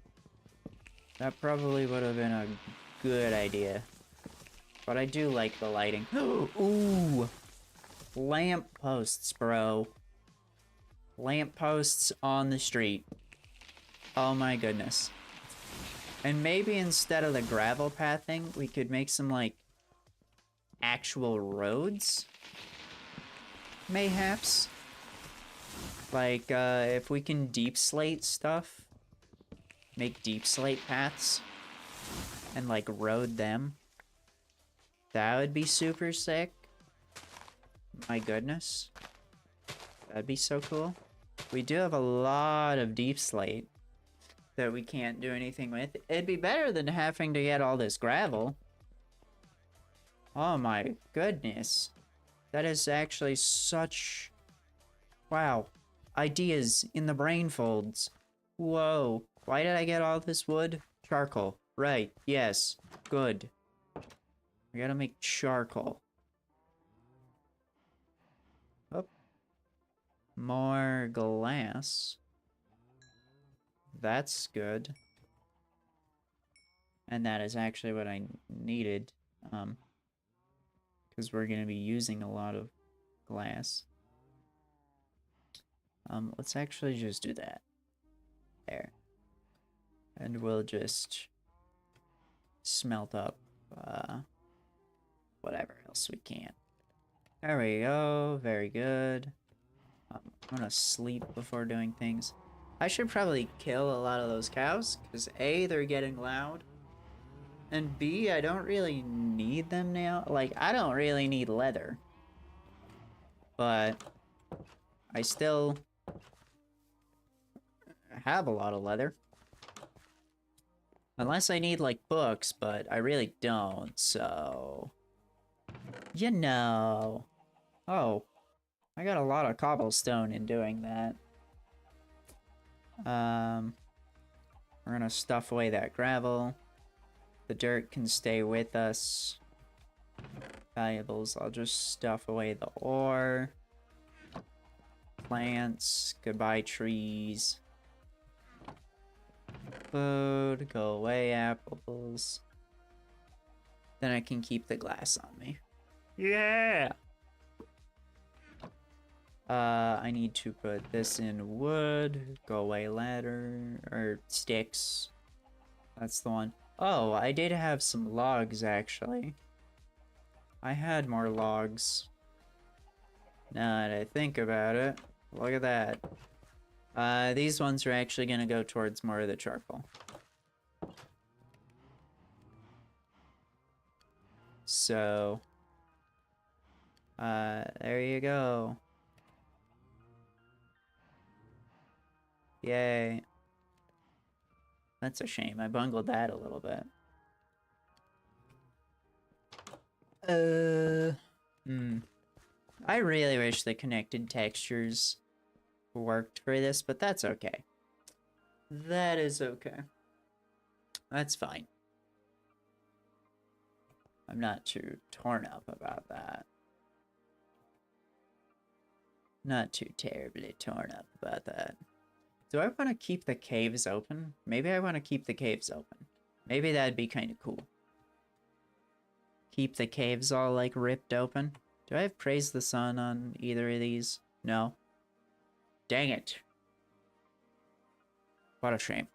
That probably would have been a good idea. But I do like the lighting. Ooh! Lampposts, bro. Lampposts on the street. Oh my goodness. And maybe instead of the gravel pathing, we could make some, like, actual roads? Mayhaps? Like, if we can deep slate stuff, make deep slate paths, and, like, road them, that would be super sick. My goodness. That'd be so cool. We do have a lot of deep slate that we can't do anything with. It'd be better than having to get all this gravel. Oh my goodness. That is actually such... Wow. Ideas in the brain folds. Whoa. Why did I get all this wood? Charcoal. Right. Yes. Good. I gotta make charcoal. Oh. More glass. That's good. And that is actually what I needed. Because we're gonna be using a lot of glass. Let's actually just do that. There. And we'll just smelt up, whatever else we can. There we go. Very good. I'm gonna sleep before doing things. I should probably kill a lot of those cows, because A, they're getting loud, and B, I don't really need them now. Like, I don't really need leather. But I still have a lot of leather. Unless I need, like, books, but I really don't, so... You know... Oh. I got a lot of cobblestone in doing that. We're gonna stuff away that gravel. The dirt can stay with us. Valuables, I'll just stuff away the ore. Plants, goodbye trees. Food, go away apples. Then I can keep the glass on me. Yeah! I need to put this in wood, go away ladder, or sticks. That's the one. Oh, I did have some logs, actually. I had more logs. Now that I think about it, look at that. These ones are actually gonna go towards more of the charcoal. So, there you go. Yay. That's a shame. I bungled that a little bit. I really wish the connected textures worked for this, but that's okay. That is okay. That's fine. I'm not too torn up about that. Not too terribly torn up about that. Do I want to keep the caves open? Maybe I want to keep the caves open. Maybe that'd be kind of cool. Keep the caves all, like, ripped open. Do I have Praise the Sun on either of these? No. Dang it. What a shame.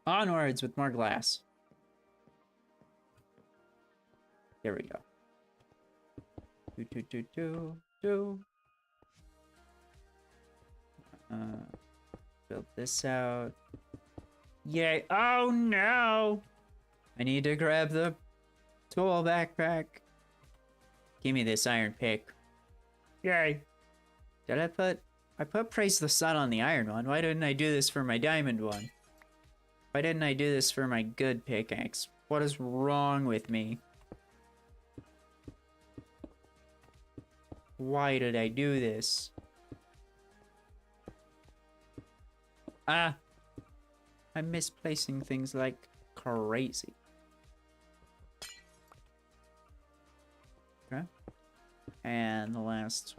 Onwards with more glass. Here we go. Build this out. Yay. Oh no! I need to grab the tool backpack. Give me this iron pick. Yay. Did I put Praise the Sun on the iron one. Why didn't I do this for my diamond one? Why didn't I do this for my good pickaxe? What is wrong with me? Why did I do this? Ah! I'm misplacing things like crazy. Okay. And the last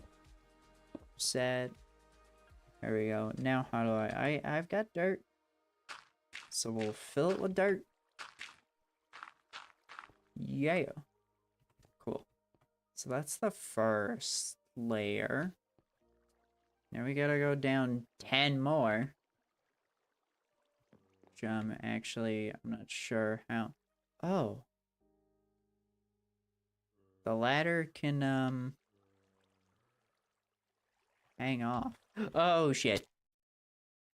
set. There we go. Now how do I've got dirt. So we'll fill it with dirt. Yeah. Cool. So that's the first layer. Now we gotta go down 10 more. Which I'm not sure how. Oh. The ladder can, hang off. Oh, shit.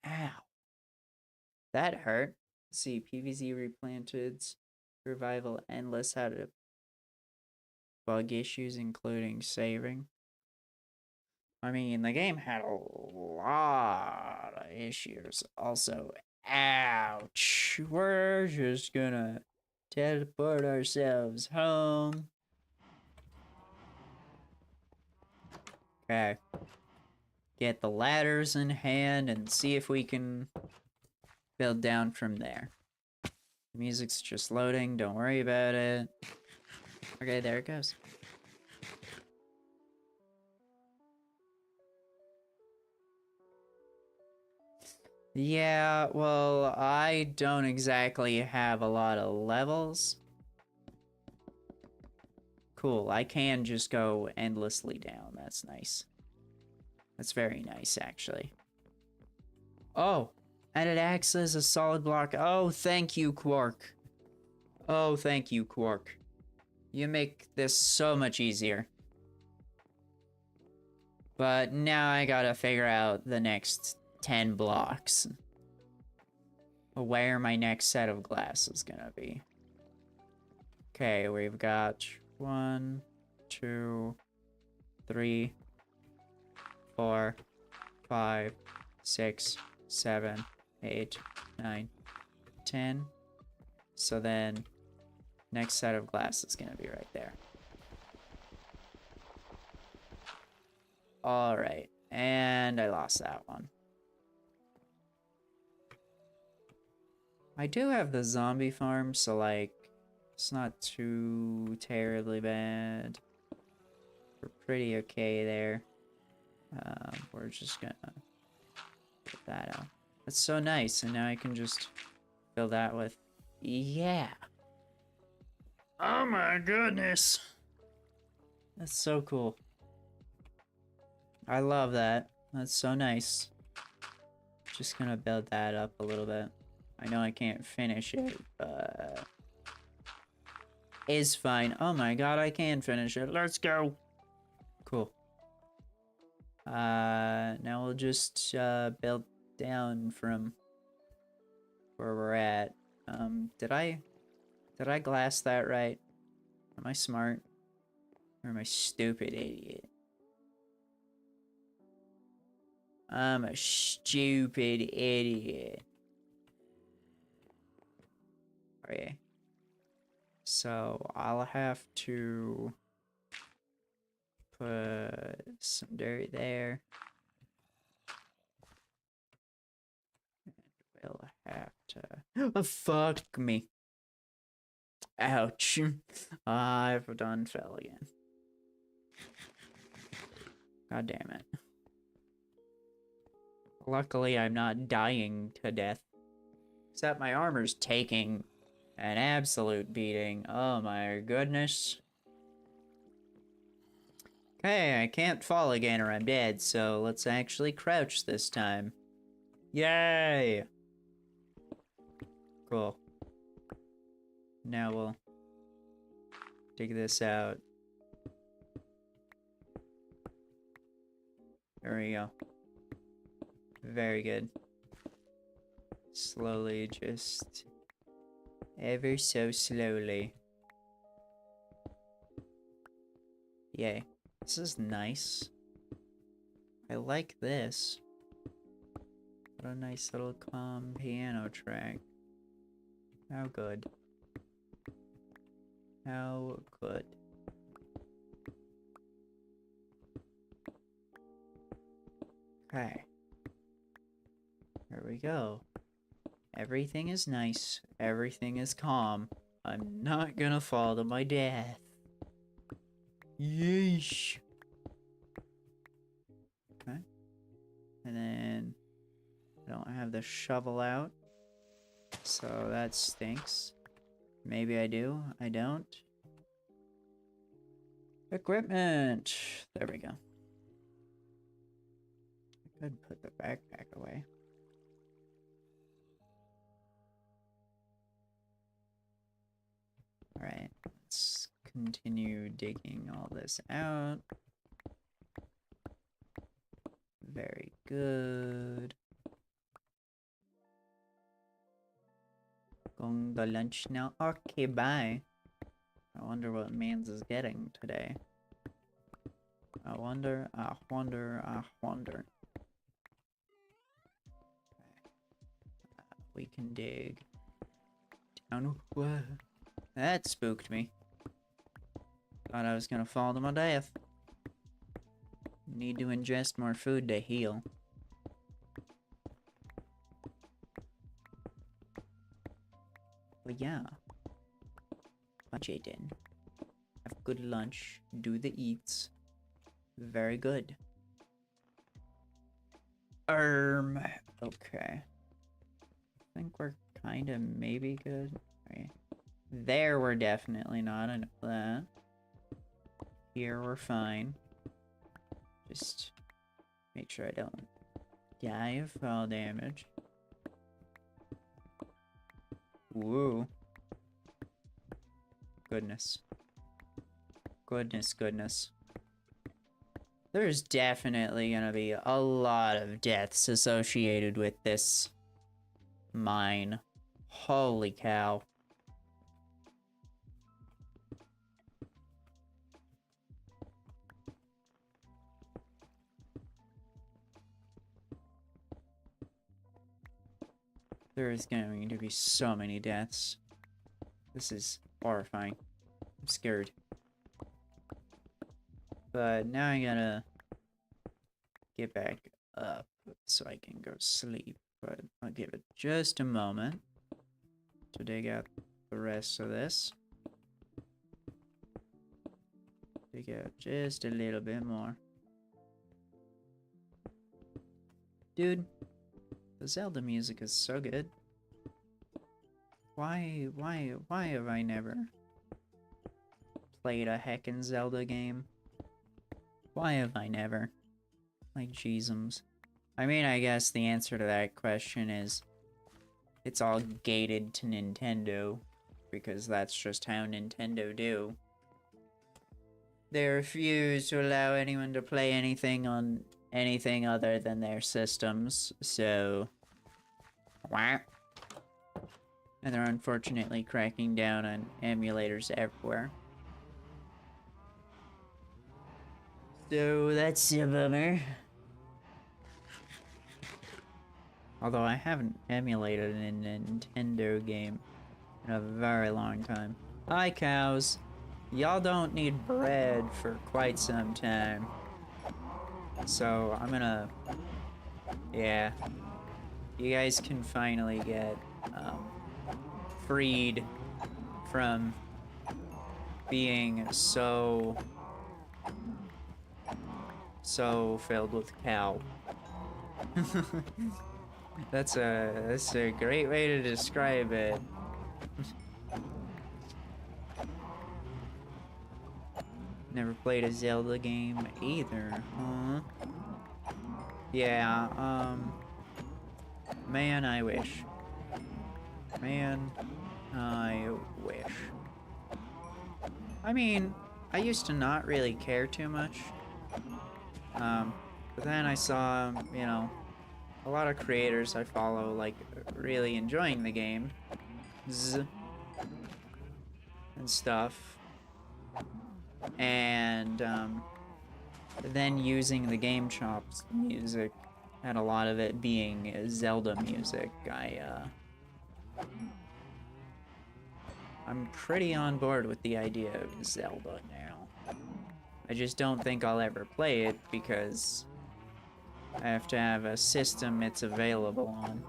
Ow. That hurt. Let's see, PVZ replanted. Revival endless had a bug issues, including saving. I mean, the game had a lot of issues. Also, ouch. We're just gonna teleport ourselves home. Okay. Get the ladders in hand and see if we can build down from there. The music's just loading, don't worry about it. Okay, there it goes. Yeah, well, I don't exactly have a lot of levels. Cool, I can just go endlessly down. That's nice. That's very nice, actually. Oh, and it acts as a solid block. Oh, thank you, Quark. Oh, thank you, Quark. You make this so much easier. But now I gotta figure out the next 10 blocks. Where my next set of glass is gonna be. Okay, we've got 1, 2, 3, 4, 5, 6, 7, 8, 9, 10. So then, next set of glass is gonna be right there. Alright, and I lost that one. I do have the zombie farm, so like, it's not too terribly bad. We're pretty okay there. We're just gonna put that out. That's so nice, and now I can just fill that with... Yeah! Oh my goodness! That's so cool. I love that. That's so nice. Just gonna build that up a little bit. I know I can't finish it, but... It's fine. Oh my god, I can finish it. Let's go! Cool. Now we'll just, build down from where we're at. Did I glass that right? Am I smart? Or am I stupid idiot? I'm a stupid idiot. Okay. So I'll have to put some dirt there. And we'll have to... Oh, fuck me. Ouch. I've done fell again. God damn it. Luckily, I'm not dying to death. Except my armor's taking an absolute beating. Oh my goodness. Okay, I can't fall again or I'm dead, so let's actually crouch this time. Yay! Cool. Now we'll dig this out. There we go. Very good. Slowly, just ever so slowly. Yay. This is nice. I like this. What a nice little calm piano track. How good. How good. Okay. There we go. Everything is nice. Everything is calm. I'm not gonna fall to my death. Yeesh. Okay. And then I don't have the shovel out. So that stinks. Maybe I do. I don't. Equipment. There we go. I could put the backpack away. Alright, let's continue digging all this out. Very good. Going to lunch now? Okay, bye. I wonder what Mans is getting today. I wonder. We can dig down. Whoa. That spooked me. Thought I was gonna fall to my death. Need to ingest more food to heal. But yeah. Jaden. Have good lunch. Do the eats. Very good. Okay. I think we're kind of maybe good. Right. There we're definitely not. I know that. Here we're fine. Just make sure I don't die of fall damage. Woo. Goodness. Goodness. There's definitely gonna be a lot of deaths associated with this mine. Holy cow. There is going to be so many deaths. This is horrifying. I'm scared. But now I gotta get back up so I can go sleep. But I'll give it just a moment to dig out the rest of this. Dig out just a little bit more. Dude, the Zelda music is so good. Why have I never played a heckin' Zelda game? Why have I never? Like, jeezums. I mean, I guess the answer to that question is it's all gated to Nintendo, because that's just how Nintendo do. They refuse to allow anyone to play anything on anything other than their systems, so... And they're unfortunately cracking down on emulators everywhere. So that's a bummer. Although I haven't emulated a Nintendo game in a very long time. Hi, cows. Y'all don't need bread for quite some time. So I'm gonna... Yeah. You guys can finally get freed from being so filled with cow. That's a great way to describe it. Never played a Zelda game either, huh? Yeah, man, I wish. Man, I wish. I mean, I used to not really care too much. But then I saw, you know, a lot of creators I follow, like, really enjoying the game. And stuff. And, then using the Game Chops music, and a lot of it being Zelda music, I'm pretty on board with the idea of Zelda now. I just don't think I'll ever play it because I have to have a system it's available on.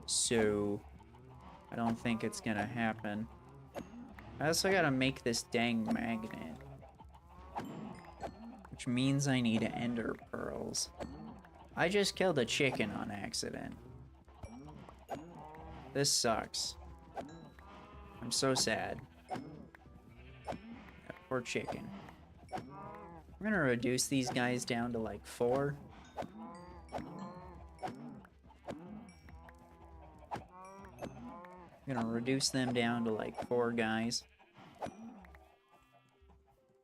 so I don't think it's gonna happen. I also gotta make this dang magnet, which means I need ender pearls. I just killed a chicken on accident. This sucks. I'm so sad. That poor chicken. I'm gonna reduce these guys down to like 4. I'm gonna reduce them down to like 4 guys.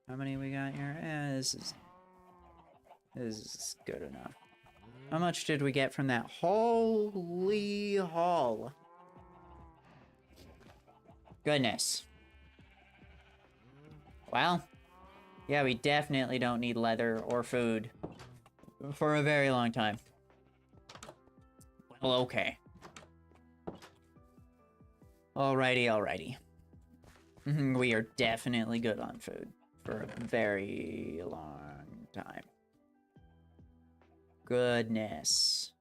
How many we got here? This is good enough. How much did we get from that? Holy haul. Goodness. Well, yeah, we definitely don't need leather or food for a very long time. Well, okay. Alrighty. We are definitely good on food for a very long time. Goodness.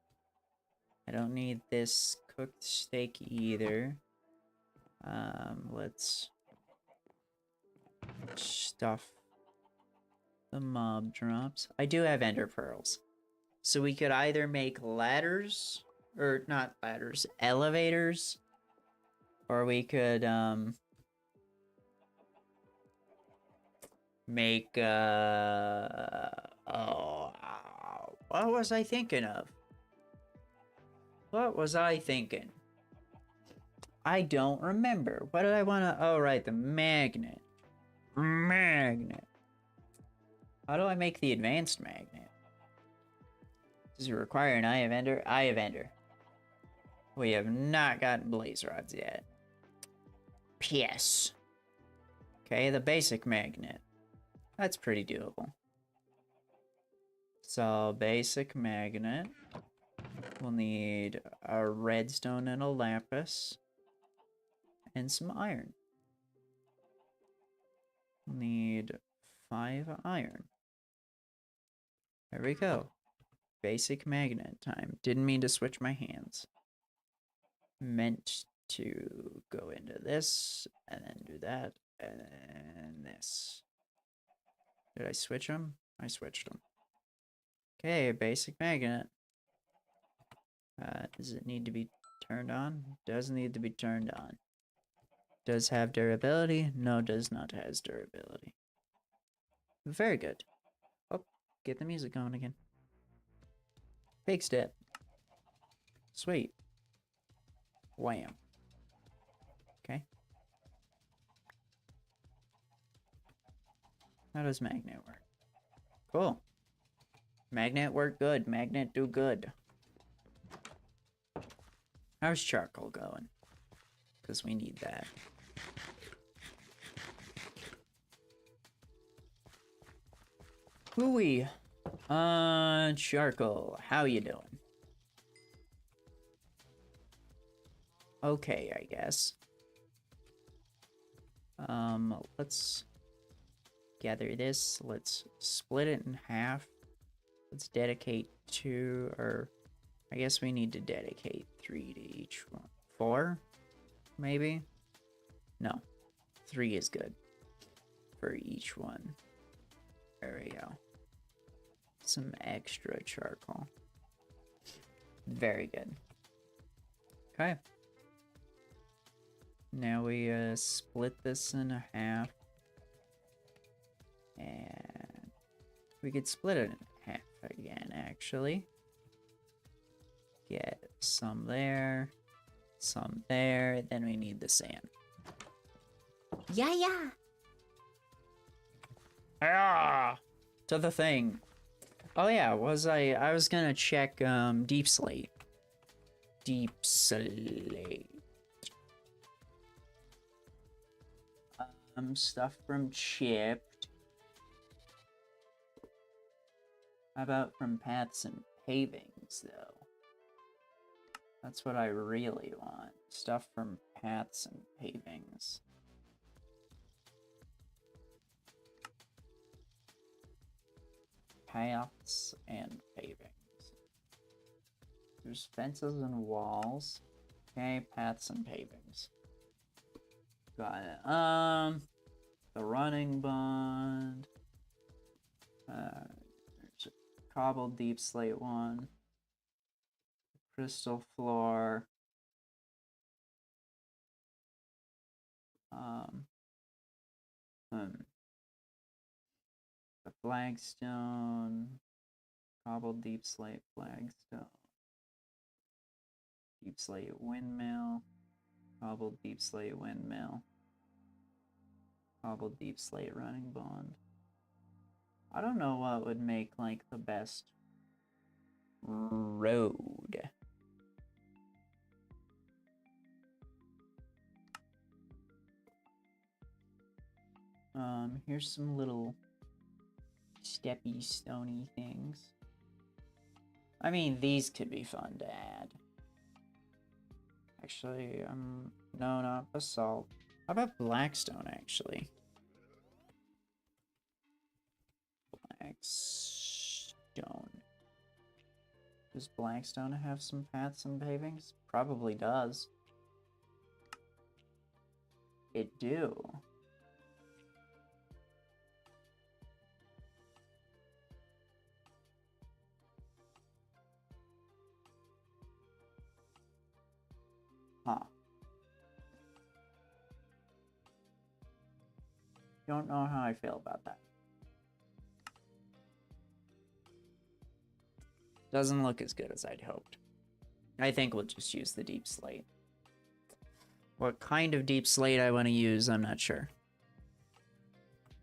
I don't need this cooked steak either. Let's stuff the mob drops. I do have ender pearls. So we could either make ladders, or not ladders, elevators, or we could, make, oh, what was I thinking of? What was I thinking? I don't remember. What did I want to... Oh, right, the magnet. Magnet. How do I make the advanced magnet? Does it require an Eye of Ender? Eye of Ender. We have not gotten blaze rods yet. Yes. Okay, the basic magnet. That's pretty doable. So, basic magnet. We'll need a redstone and a lapis. And some iron. We'll need 5 iron. There we go. Basic magnet time. Didn't mean to switch my hands. Meant to go into this, and then do that, and this. Did I switch them? I switched them. Okay, basic magnet. Does it need to be turned on? Does need to be turned on. Does have durability? No, does not has durability. Very good. Oh, get the music going again. Big step. Sweet. Wham. Okay. How does magnet work? Cool. Magnet work good. Magnet do good. How's charcoal going? Because we need that. Hooey. Charcoal. How you doing? Okay, I guess. Let's gather this. Let's split it in half. Let's dedicate 2, or I guess we need to dedicate 3 to each one. 4? Maybe? No. 3 is good for each one. There we go. Some extra charcoal. Very good. Okay. Now we split this in half. And we could split it in half again, actually. Get some there. Some there. Then we need the sand. Yeah. Ah! To the thing. Oh yeah, I was gonna check deep slate. Deep slate. Stuff from chipped. How about from paths and pavings though? That's what I really want. Stuff from paths and pavings. Paths and pavings. There's fences and walls. Okay, paths and pavings. Got it. The running bond. There's a cobbled deep slate one. Crystal floor. The flagstone. Cobbled deep slate flagstone. Deep slate windmill. Cobbled deep slate windmill. Cobbled deep slate running bond. I don't know what would make, like, the best road. Here's some little steppy, stony things. I mean, these could be fun to add. Actually, no, not basalt. How about blackstone, actually? Blackstone. Does blackstone have some paths and pavings? Probably does. It do. Huh. Don't know how I feel about that. Doesn't look as good as I'd hoped. I think we'll just use the deep slate. What kind of deep slate I want to use, I'm not sure.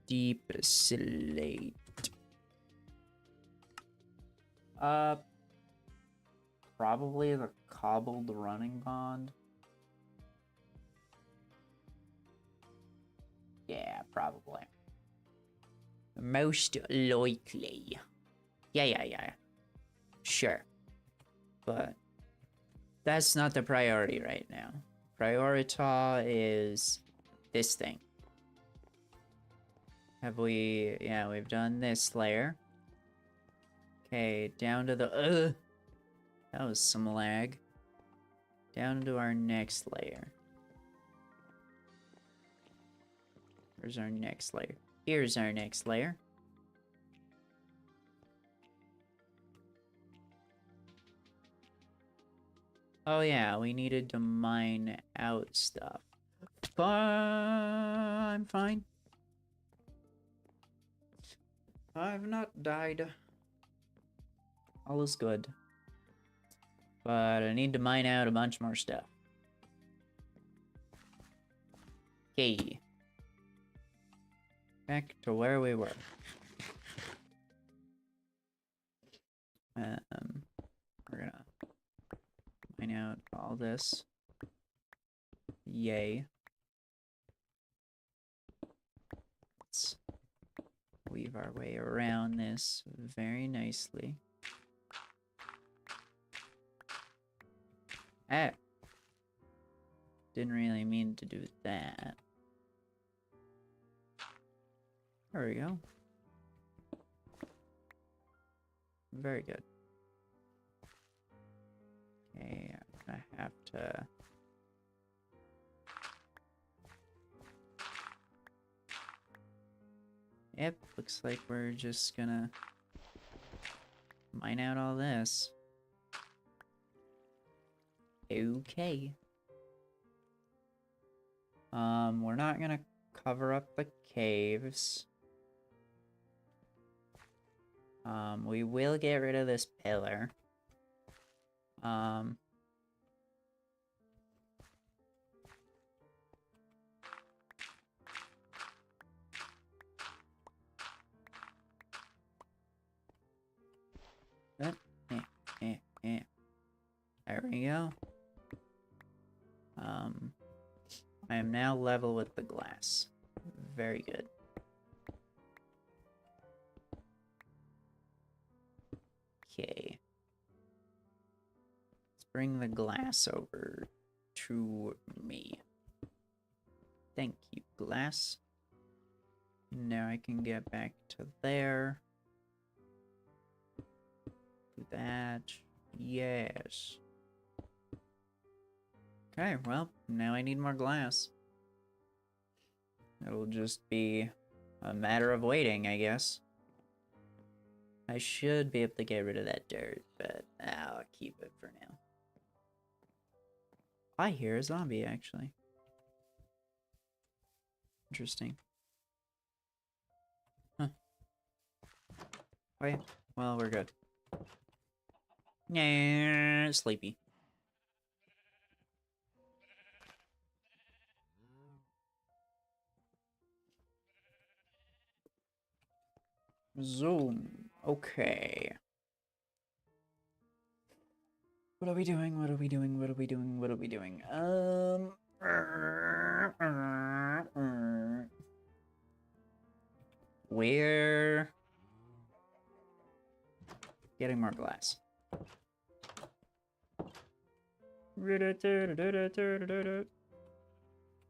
Deep slate. Probably the cobbled running bond. Yeah, probably. Most likely. Yeah. Sure. But that's not the priority right now. Priorita is this thing. Have we... Yeah, we've done this layer. Okay, down to the... That was some lag. Down to our next layer. Where's our next layer? Here's our next layer. Oh yeah, we needed to mine out stuff. I'm fine. I've not died. All is good. But I need to mine out a bunch more stuff. Okay. Back to where we were. We're gonna mine out all this. Yay. Let's weave our way around this very nicely. Ah. Didn't really mean to do that. There we go. Very good. Okay, I'm gonna have to... Yep, looks like we're just gonna mine out all this. Okay. We're not gonna cover up the caves. We will get rid of this pillar. There we go. I am now level with the glass. Very good. Okay. Let's bring the glass over to me. Thank you, glass. Now I can get back to there. Do that. Yes. Okay, well, now I need more glass. It'll just be a matter of waiting, I guess. I should be able to get rid of that dirt, but I'll keep it for now. I hear a zombie, actually. Interesting. Huh. Wait, well, we're good. Nah, sleepy. Zoom. Okay. What are we doing? What are we doing? What are we doing? What are we doing? We're getting more glass.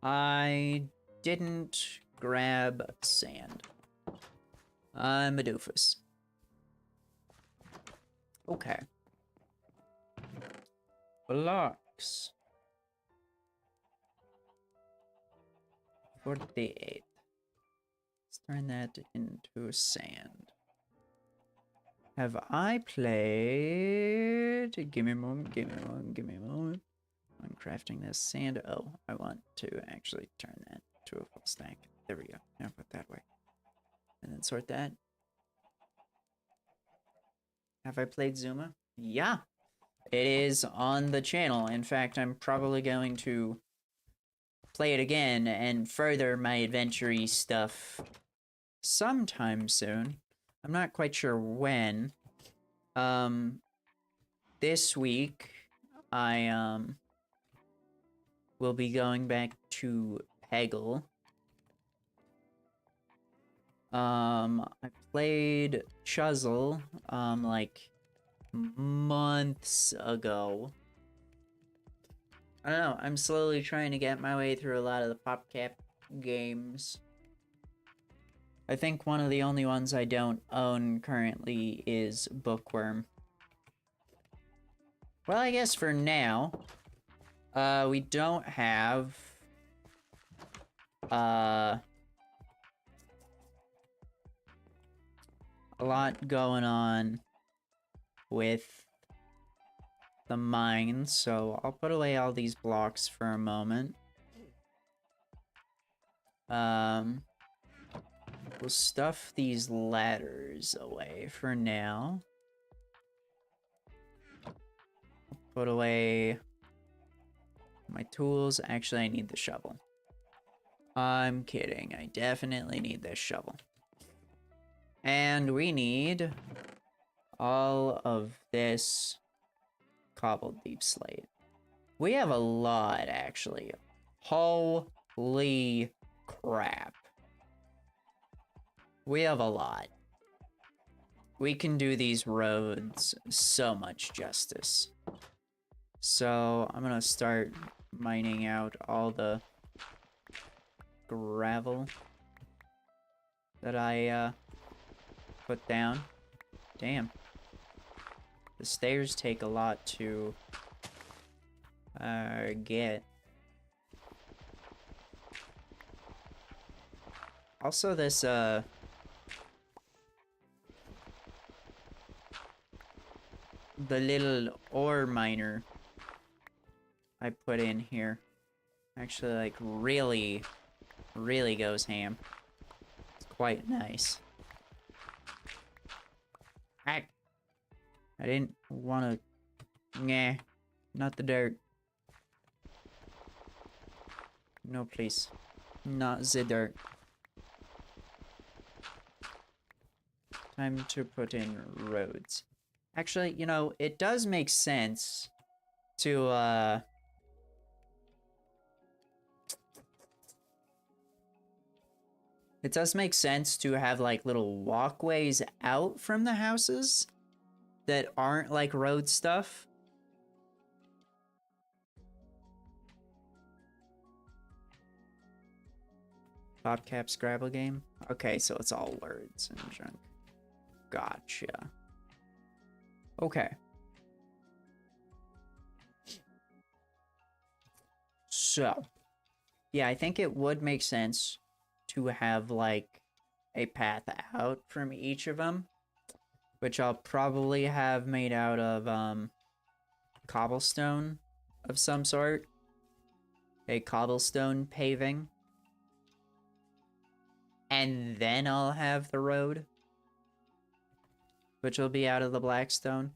I didn't grab sand. I'm a doofus. Okay. Blocks. 48. Let's turn that into sand. Have I played? Give me a moment, give me a moment, give me a moment. I'm crafting this sand. Oh, I want to actually turn that to a full stack. There we go. Now put that way. And then sort that. Have I played Zuma? Yeah. It is on the channel. In fact, I'm probably going to play it again and further my adventure-y stuff sometime soon. I'm not quite sure when. This week, I, will be going back to Peggle. I played Chuzzle, like, months ago. I don't know, I'm slowly trying to get my way through a lot of the PopCap games. I think one of the only ones I don't own currently is Bookworm. Well, I guess for now, we don't have, a lot going on with the mines, so I'll put away all these blocks for a moment. We'll stuff these ladders away for now. Put away my tools. Actually, I need the shovel. I'm kidding. I definitely need this shovel. And we need all of this cobbled deep slate. We have a lot, actually. Holy crap. We have a lot. We can do these roads so much justice. So I'm gonna start mining out all the gravel that I put down. Damn. The stairs take a lot to get. Also, this the little ore miner I put in here actually, like, really goes ham. It's quite nice. I didn't want to... Nah, not the dirt. No, please. Not the dirt. Time to put in roads. Actually, you know, it does make sense to, it does make sense to have, like, little walkways out from the houses that aren't, like, road stuff. PopCap Scrabble game? Okay, so it's all words and junk. Gotcha. Okay. So, yeah, I think it would make sense to have, like, a path out from each of them, which I'll probably have made out of, cobblestone of some sort. A cobblestone paving. And then I'll have the road, which will be out of the blackstone.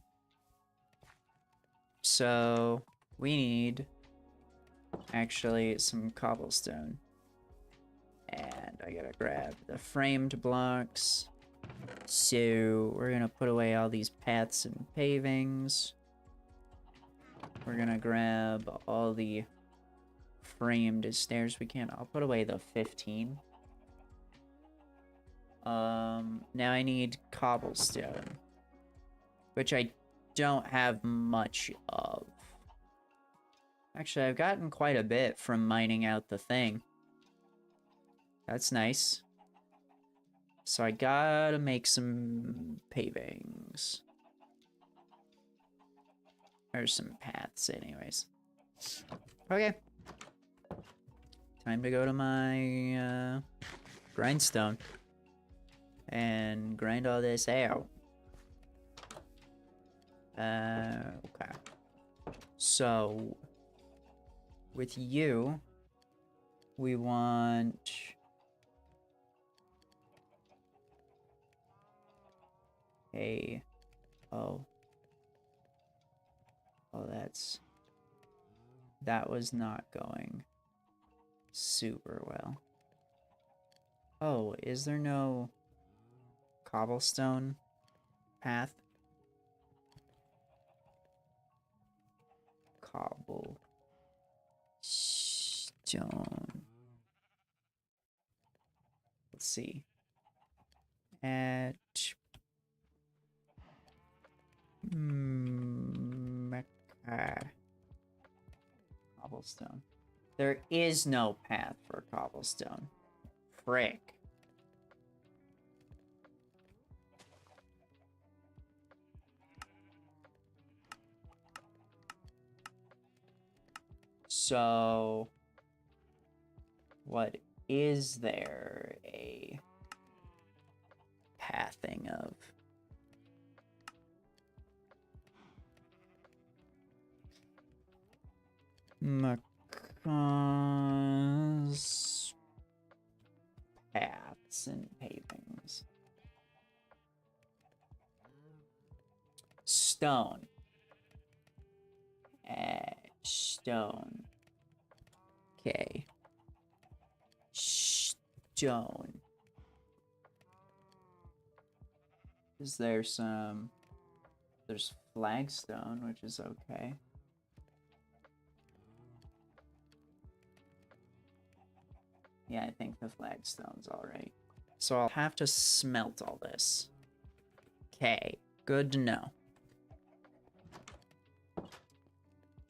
So, we need, actually, some cobblestone. And I gotta grab the framed blocks. So, we're gonna put away all these paths and pavings. We're gonna grab all the framed stairs we can. I'll put away the 15. Now I need cobblestone, which I don't have much of. Actually, I've gotten quite a bit from mining out the thing. That's nice. So I gotta make some pavings. Or some paths, anyways. Okay. Time to go to my, grindstone. And grind all this out. Okay. So, with you, we want... Oh, that was not going super well. Oh, is there no cobblestone path? Cobblestone. Let's see. At cobblestone. There is no path for cobblestone. Frick. So, what is there a pathing of? Paths and pavings. Stone. Stone. Okay. Stone. Is there some... There's flagstone, which is okay. Yeah, I think the flagstone's alright. So I'll have to smelt all this. Okay, good to know.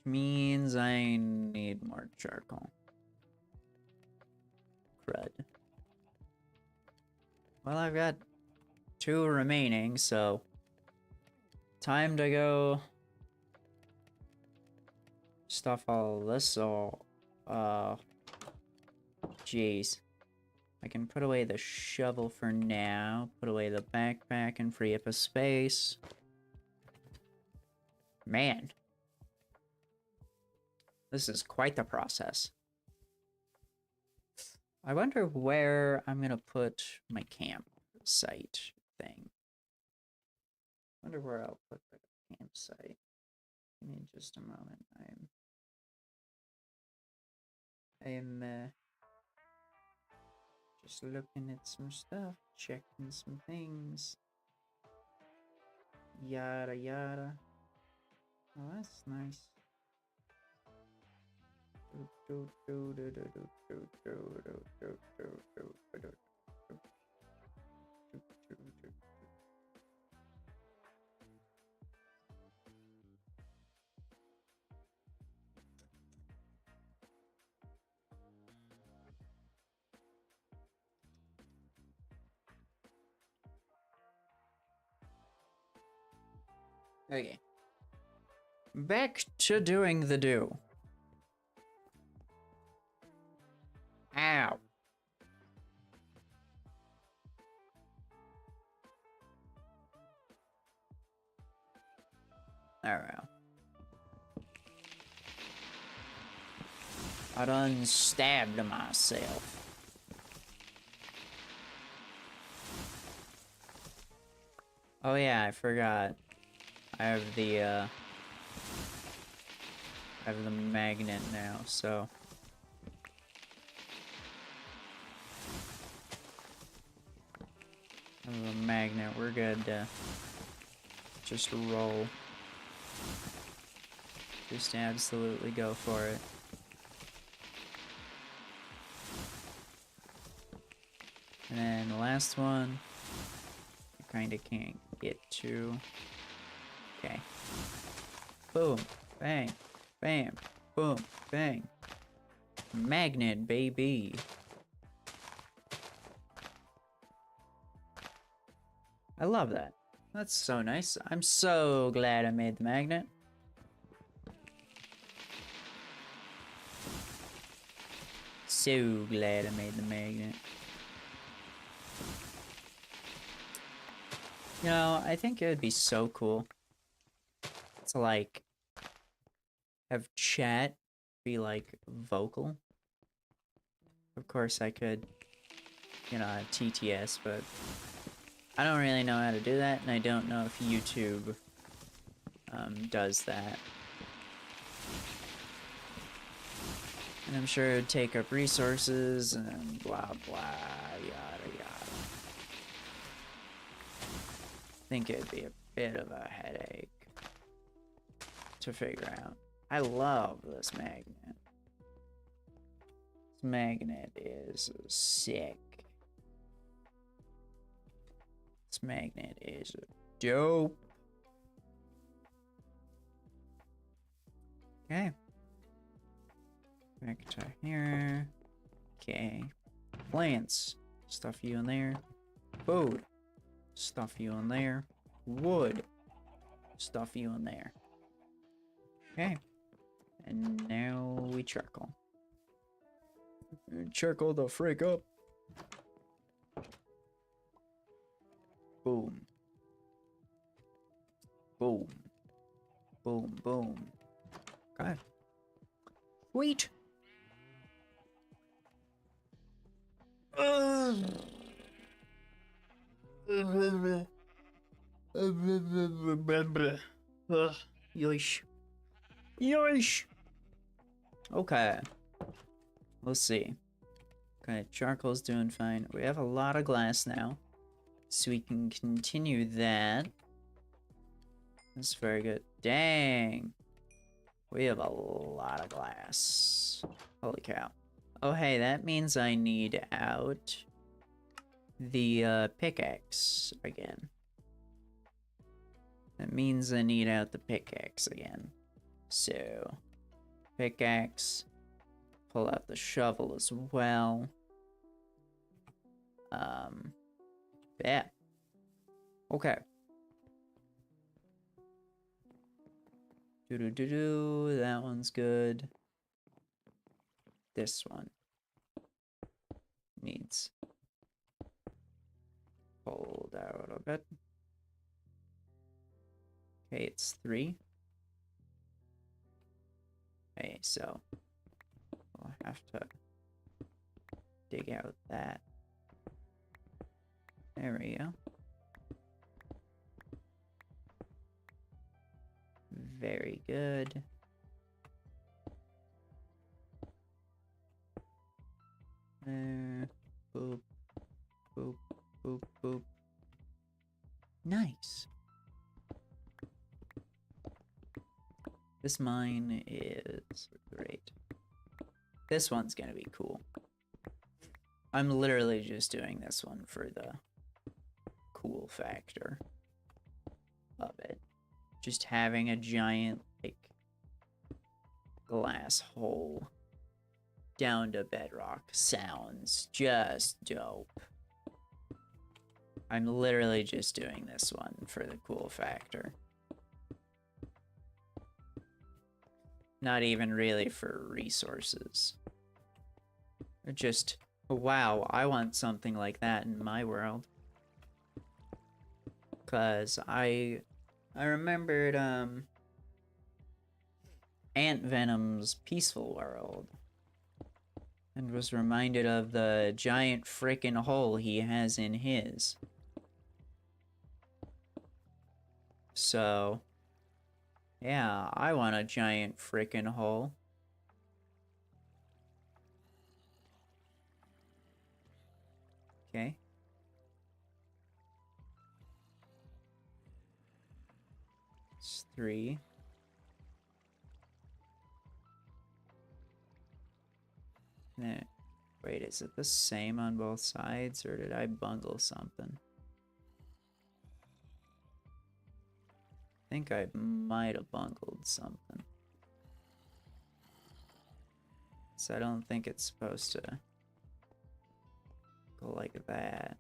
Means I need more charcoal. Crud. Well, I've got 2 remaining, so... Time to go... stuff all this all... Jeez. I can put away the shovel for now, put away the backpack and free up a space. Man. This is quite the process. I wonder where I'm gonna put my campsite thing. Wonder where I'll put the campsite. Give me just a moment. I'm just looking at some stuff, checking some things. Yada yada. Oh, that's nice. Okay. Back to doing the do. Ow. There we go. I done stabbed myself. Oh yeah, I forgot. I have the magnet now, so I have a magnet. We're good to just roll. Just absolutely go for it. And then the last one, I kinda can't get to. Okay. Boom, bang, bam, boom, bang. Magnet, baby. I love that. That's so nice. I'm so glad I made the magnet. So glad I made the magnet. You know, I think it would be so cool to, like, have chat be, like, vocal. Of course, I could, you know, have TTS, but I don't really know how to do that, and I don't know if YouTube does that. And I'm sure it would take up resources and blah blah, yada yada. I think it'd be a bit of a headache to figure out. I love this magnet. This magnet is sick. This magnet is dope. Okay. Back to here. Okay. Plants. Stuff you in there. Food. Stuff you in there. Wood. Stuff you in there. Okay. And now we charcoal. Charcoal the frick up. Boom. Boom. Boom, boom. Okay. Sweet. Yoish. Yoish. Okay. Let's see. Okay, charcoal's doing fine. We have a lot of glass now, so we can continue that. That's very good. Dang. We have a lot of glass. Holy cow. Oh, hey, that means I need out the pickaxe again. That means I need out the pickaxe again. So, pickaxe. Pull out the shovel as well. Yeah. Okay. Do-do-do-do. That one's good. This one needs pulled out a bit. Okay, it's 3. Okay, so I'll have to dig out that. There we go. Very good. There. Boop. Boop. Boop. Boop. Nice. This mine is great. This one's gonna be cool. I'm literally just doing this one for the cool factor of it. Just having a giant, like, glass hole down to bedrock sounds just dope. I'm literally just doing this one for the cool factor. Not even really for resources. Just, wow, I want something like that in my world. Cause I remembered Ant Venom's Peaceful World. And was reminded of the giant frickin' hole he has in his. So, yeah, I want a giant frickin' hole. Okay. It's 3. Wait, is it the same on both sides, or did I bungle something? I think I might have bungled something. So I don't think it's supposed to go like that.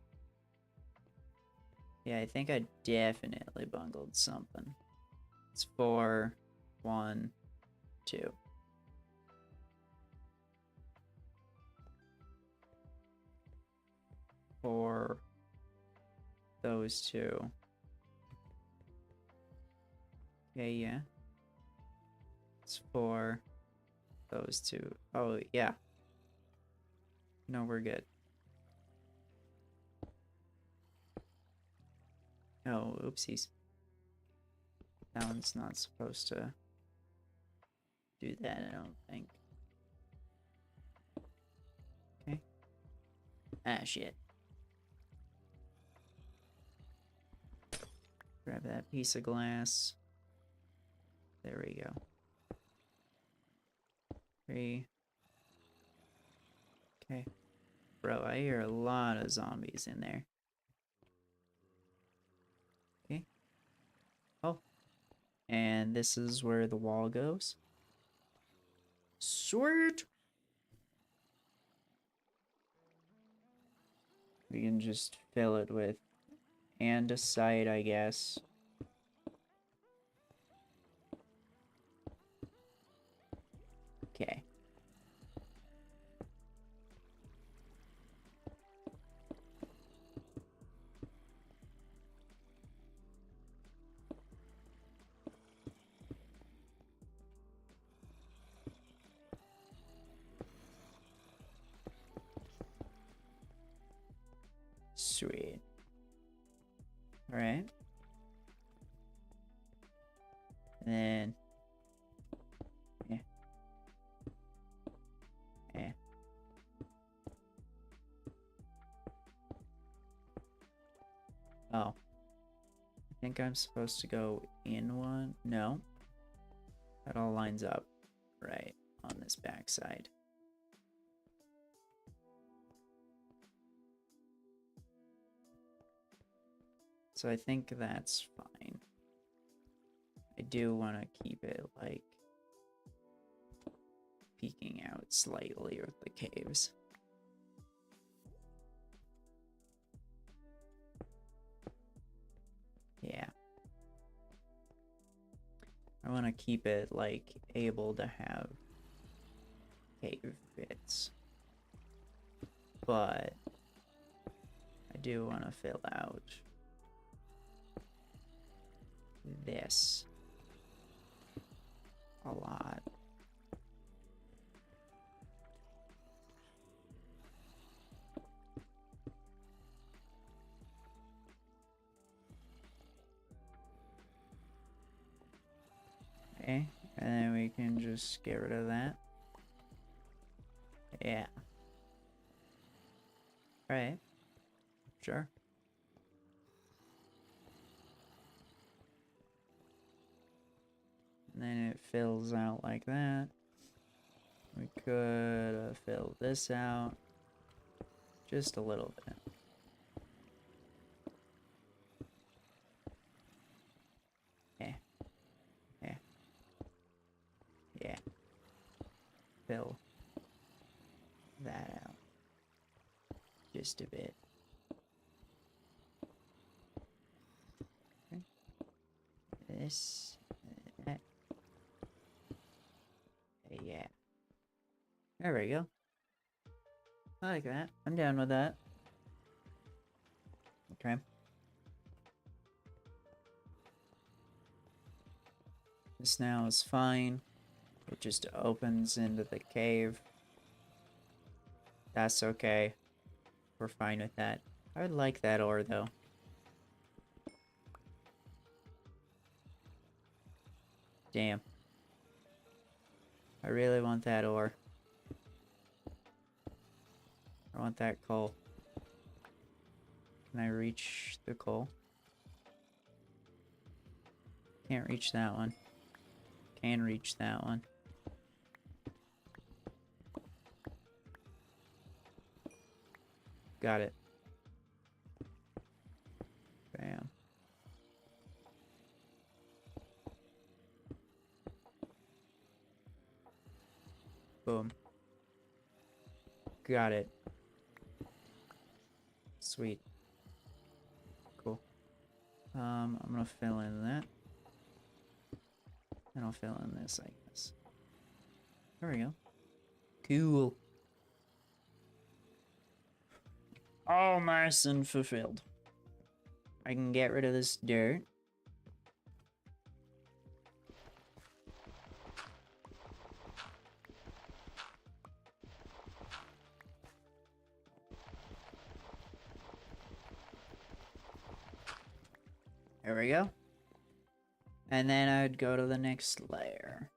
Yeah, I think I definitely bungled something. It's 4, 1, 2. For those 2. Okay, yeah. It's 4 those 2. Oh, yeah. No, we're good. Oh, oopsies. That one's not supposed to do that, I don't think. Okay. Ah, shit. Grab that piece of glass. There we go. 3. Okay. Bro, I hear a lot of zombies in there. Okay. Oh. And this is where the wall goes. Sweet! We can just fill it with andesite, I guess. Okay. Sweet. Alright. And then... Yeah. Yeah. Oh. I think I'm supposed to go in one? No. That all lines up right on this backside. So I think that's fine. I do want to keep it, like, peeking out slightly with the caves. Yeah. I want to keep it, like, able to have cave bits. But I do want to fill out this a lot. Okay, and then we can just get rid of that. Yeah. Alright. Sure. And then it fills out like that. We could fill this out just a little bit. Yeah. Yeah. Yeah. Fill that out just a bit. Okay. This. That. Yeah. There we go. I like that. I'm down with that. Okay. This now is fine. It just opens into the cave. That's okay. We're fine with that. I would like that ore, though. Damn. I really want that ore. I want that coal. Can I reach the coal? Can't reach that one. Can reach that one. Got it. Bam. Boom. Got it. Sweet. Cool. I'm gonna fill in that. And I'll fill in this, I guess. There we go. Cool. All nice and fulfilled. I can get rid of this dirt. There we go. And then I'd go to the next layer.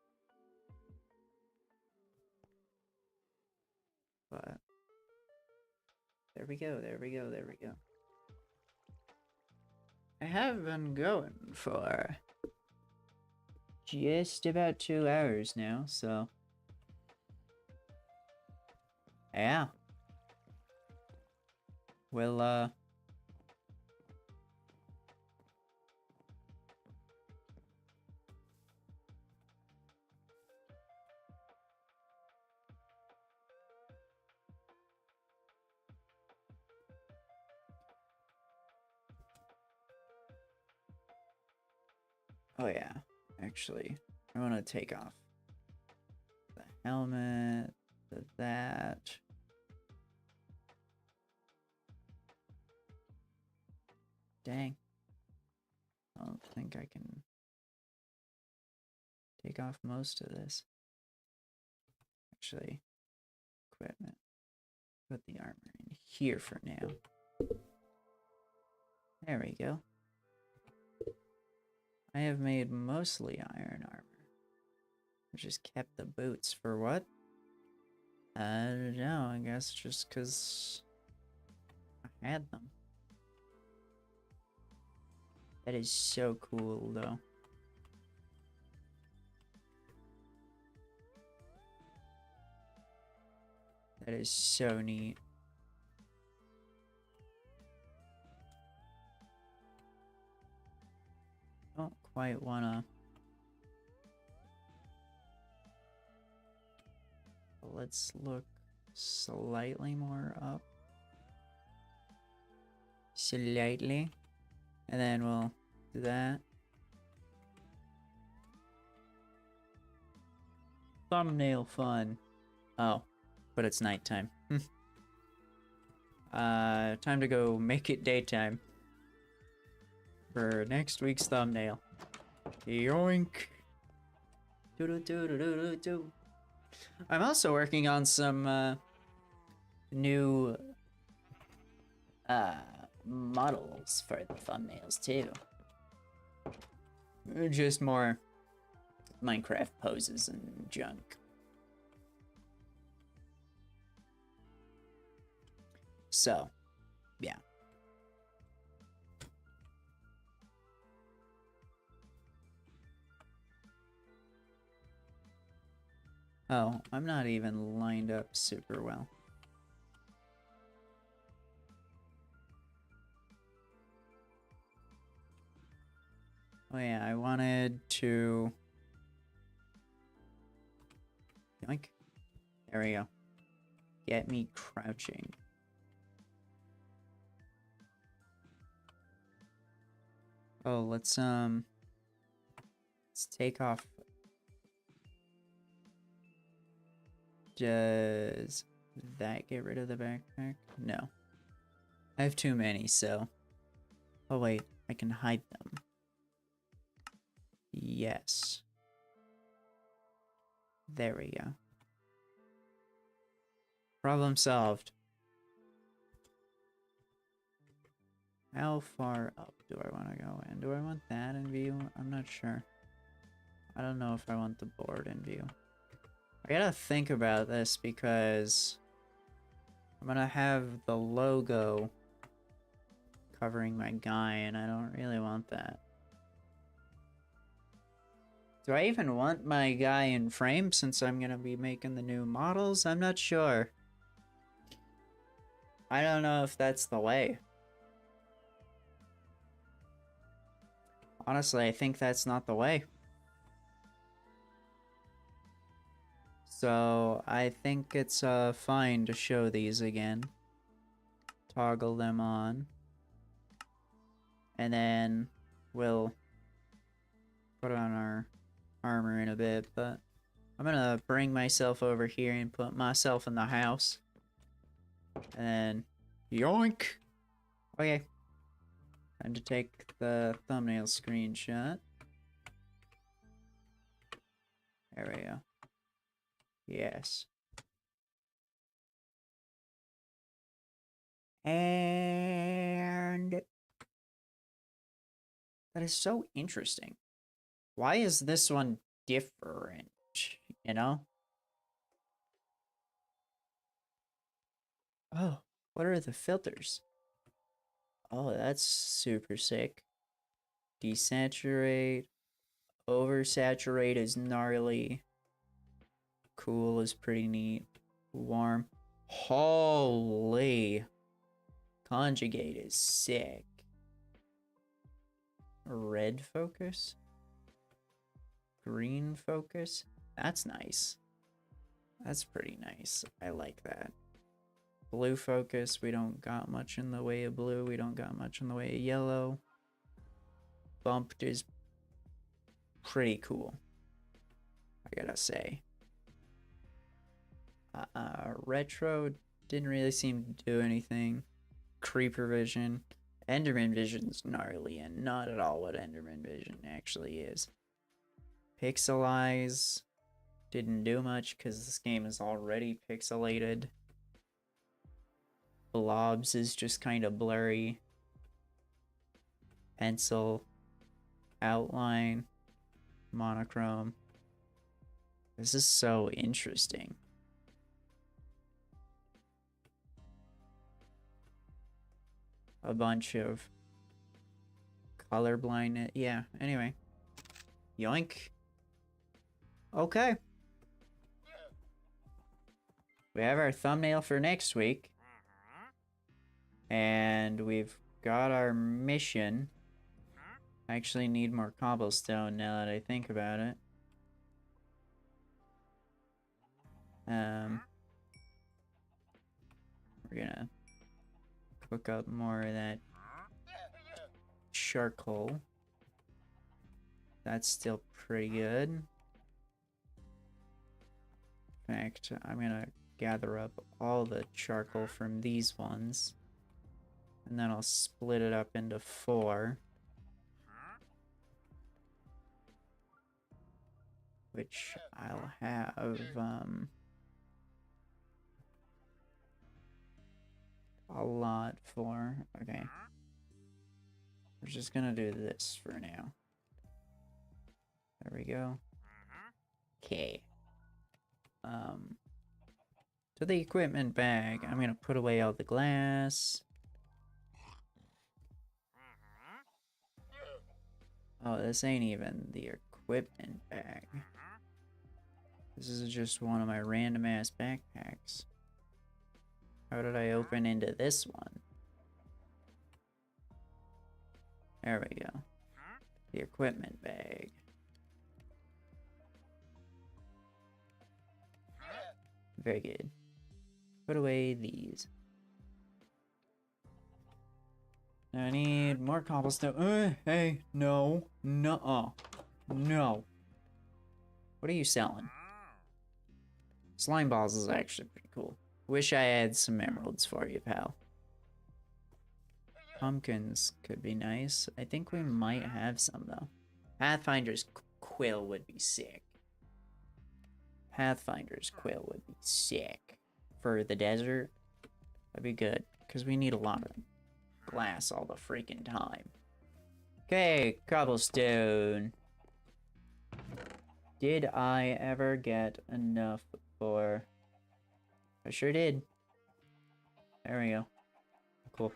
But there we go, there we go, there we go. I have been going for just about 2 hours now, so yeah. We'll oh yeah, actually, I want to take off the helmet, that. Dang. I don't think I can take off most of this. Actually, equipment. Put the armor in here for now. There we go. I have made mostly iron armor. I just kept the boots for what? I don't know, I guess just because I had them. That is so cool, though. That is so neat. Don't quite wanna... Let's look slightly more up. Slightly. And then we'll do that. Thumbnail fun. Oh, but it's nighttime. Time to go make it daytime. For next week's thumbnail. Yoink. Doo-doo-doo-doo-doo-doo. I'm also working on some new models for the thumbnails too. Just more Minecraft poses and junk. So, yeah. Oh, I'm not even lined up super well. Oh yeah, I wanted to... Yoink. There we go. Get me crouching. Oh, let's take off just that get rid of the backpack? No. I have too many, so... Oh wait, I can hide them. Yes. There we go. Problem solved. How far up do I want to go in? Do I want that in view? I'm not sure. I don't know if I want the board in view. I gotta think about this because I'm gonna have the logo covering my guy and I don't really want that. Do I even want my guy in frame since I'm gonna be making the new models? I'm not sure. I don't know if that's the way. Honestly, I think that's not the way. So, I think it's fine to show these again. Toggle them on. And then we'll put on our armor in a bit, but I'm gonna bring myself over here and put myself in the house. And yoink! Okay. Time to take the thumbnail screenshot. There we go. Yes. And that is so interesting. Why is this one different? You know? Oh, what are the filters? Oh, that's super sick. Desaturate. Oversaturate is gnarly. Cool is pretty neat. Warm. Holy. Conjugate is sick. Red focus? Green focus? That's nice. That's pretty nice. I like that. Blue focus, we don't got much in the way of blue. We don't got much in the way of yellow. Bumped is pretty cool, I gotta say. Retro didn't really seem to do anything. Creeper vision. Enderman vision's gnarly and not at all what Enderman vision actually is. Pixelize didn't do much because this game is already pixelated. Blobs is just kind of blurry. Pencil. Outline. Monochrome. This is so interesting. A bunch of colorblind. Yeah, anyway. Yoink. Okay. We have our thumbnail for next week. And we've got our mission. I actually need more cobblestone now that I think about it. We're gonna cook up more of that charcoal. That's still pretty good. In fact, I'm gonna gather up all the charcoal from these ones. And then I'll split it up into 4. Which I'll have, a lot for. Okay. We're just gonna do this for now. There we go. Okay. To the equipment bag, I'm gonna put away all the glass. Oh, this ain't even the equipment bag. This is just one of my random ass backpacks. How did I open into this one? There we go. The equipment bag. Very good. Put away these. Now I need more cobblestone. Hey, no. Nuh-uh. No. What are you selling? Slime balls is actually pretty cool. Wish I had some emeralds for you, pal. Pumpkins could be nice. I think we might have some, though. Pathfinder's quill would be sick. Pathfinder's quill would be sick. For the desert, that'd be good. Because we need a lot of glass all the freaking time. Okay, cobblestone. Did I ever get enough for... I sure did. There we go. Cool.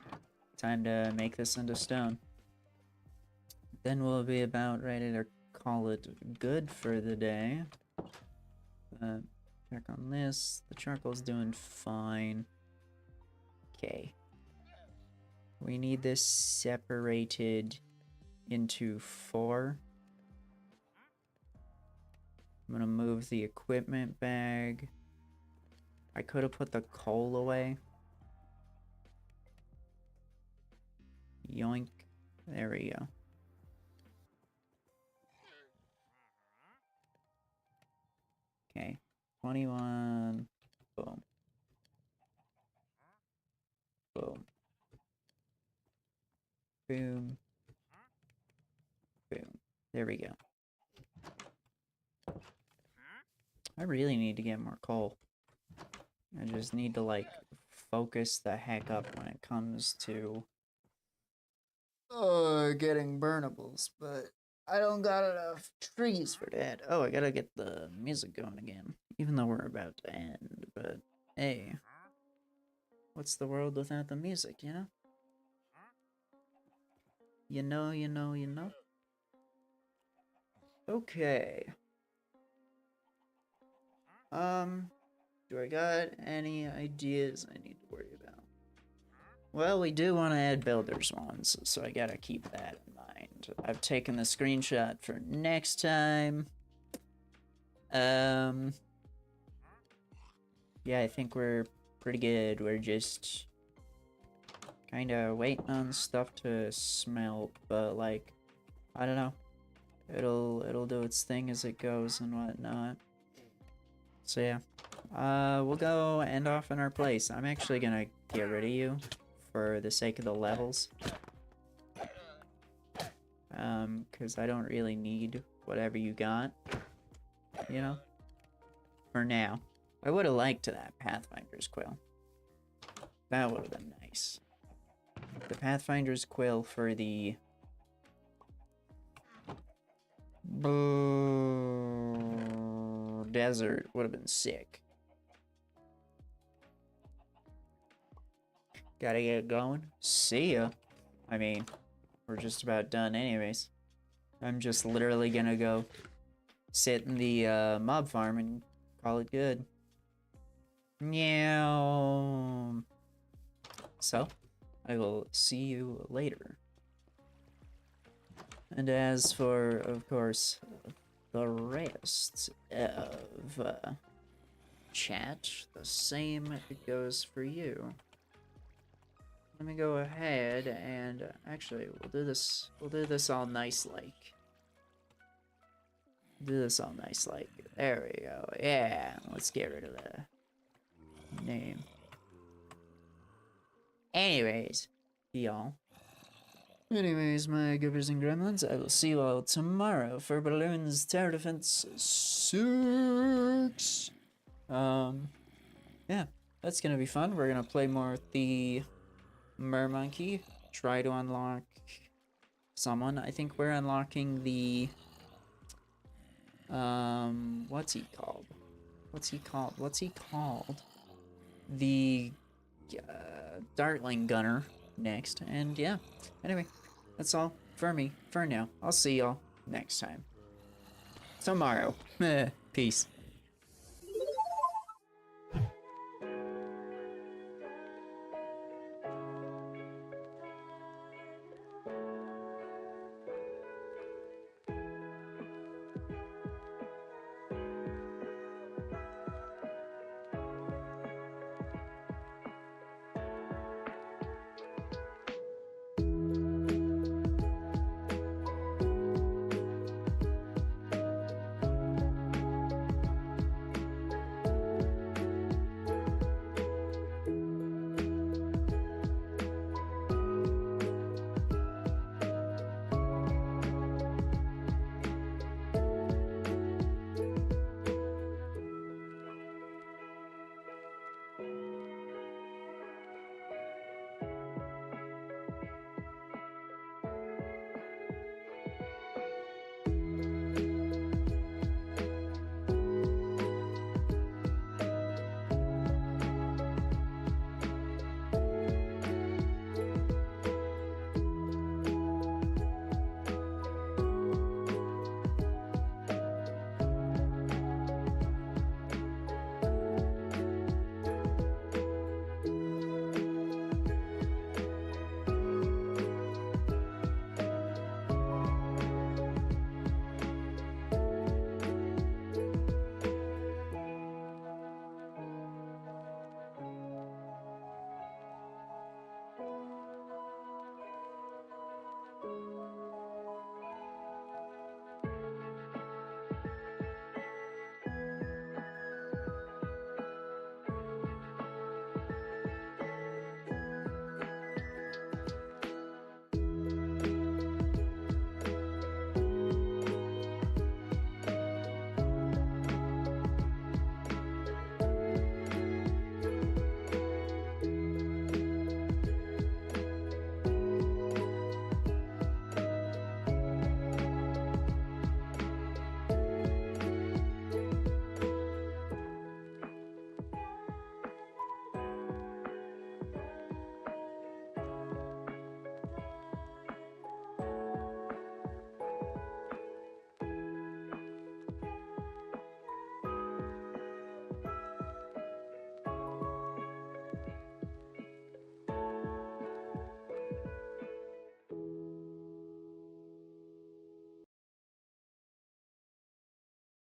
Time to make this into stone. Then we'll be about ready to call it good for the day. Check on this. The charcoal's doing fine. Okay. We need this separated into 4. I'm gonna move the equipment bag. I could have put the coal away. Yoink. There we go. Okay. 21. Boom. Boom. Boom. Boom. There we go. I really need to get more coal. I just need to, like, focus the heck up when it comes to getting burnables, but I don't got enough trees for that. Oh, I gotta get the music going again, even though we're about to end, but hey, what's the world without the music, you know? You know. Okay. Do I got any ideas I need to worry about? Well, we do want to add builders ones, so I gotta keep that in mind. I've taken the screenshot for next time. Yeah, I think we're pretty good. We're just kind of waiting on stuff to smelt, but like, I don't know. It'll do its thing as it goes and whatnot. So yeah, we'll go end off in our place. I'm actually gonna get rid of you for the sake of the levels. Because I don't really need whatever you got, you know, for now. I would have liked that Pathfinder's quill. That would have been nice. The Pathfinder's quill for the... desert would have been sick. Gotta get going. See ya. I mean, we're just about done anyways. I'm just literally gonna go sit in the mob farm and call it good. Meow. So, I will see you later. And as for, of course, the rest of chat, the same goes for you. Let me go ahead and actually we'll do this all nice like. There we go. Yeah, let's get rid of the name. Anyways, y'all. Anyways, my goobers and gremlins, I will see you all tomorrow for Balloons Tower Defense 6. Yeah, that's gonna be fun. We're gonna play more with the Mermonkey. Try to unlock someone. I think we're unlocking the... what's he called? The Dartling Gunner next. And yeah, anyway, that's all for me for now. I'll see y'all next time. Tomorrow. Peace.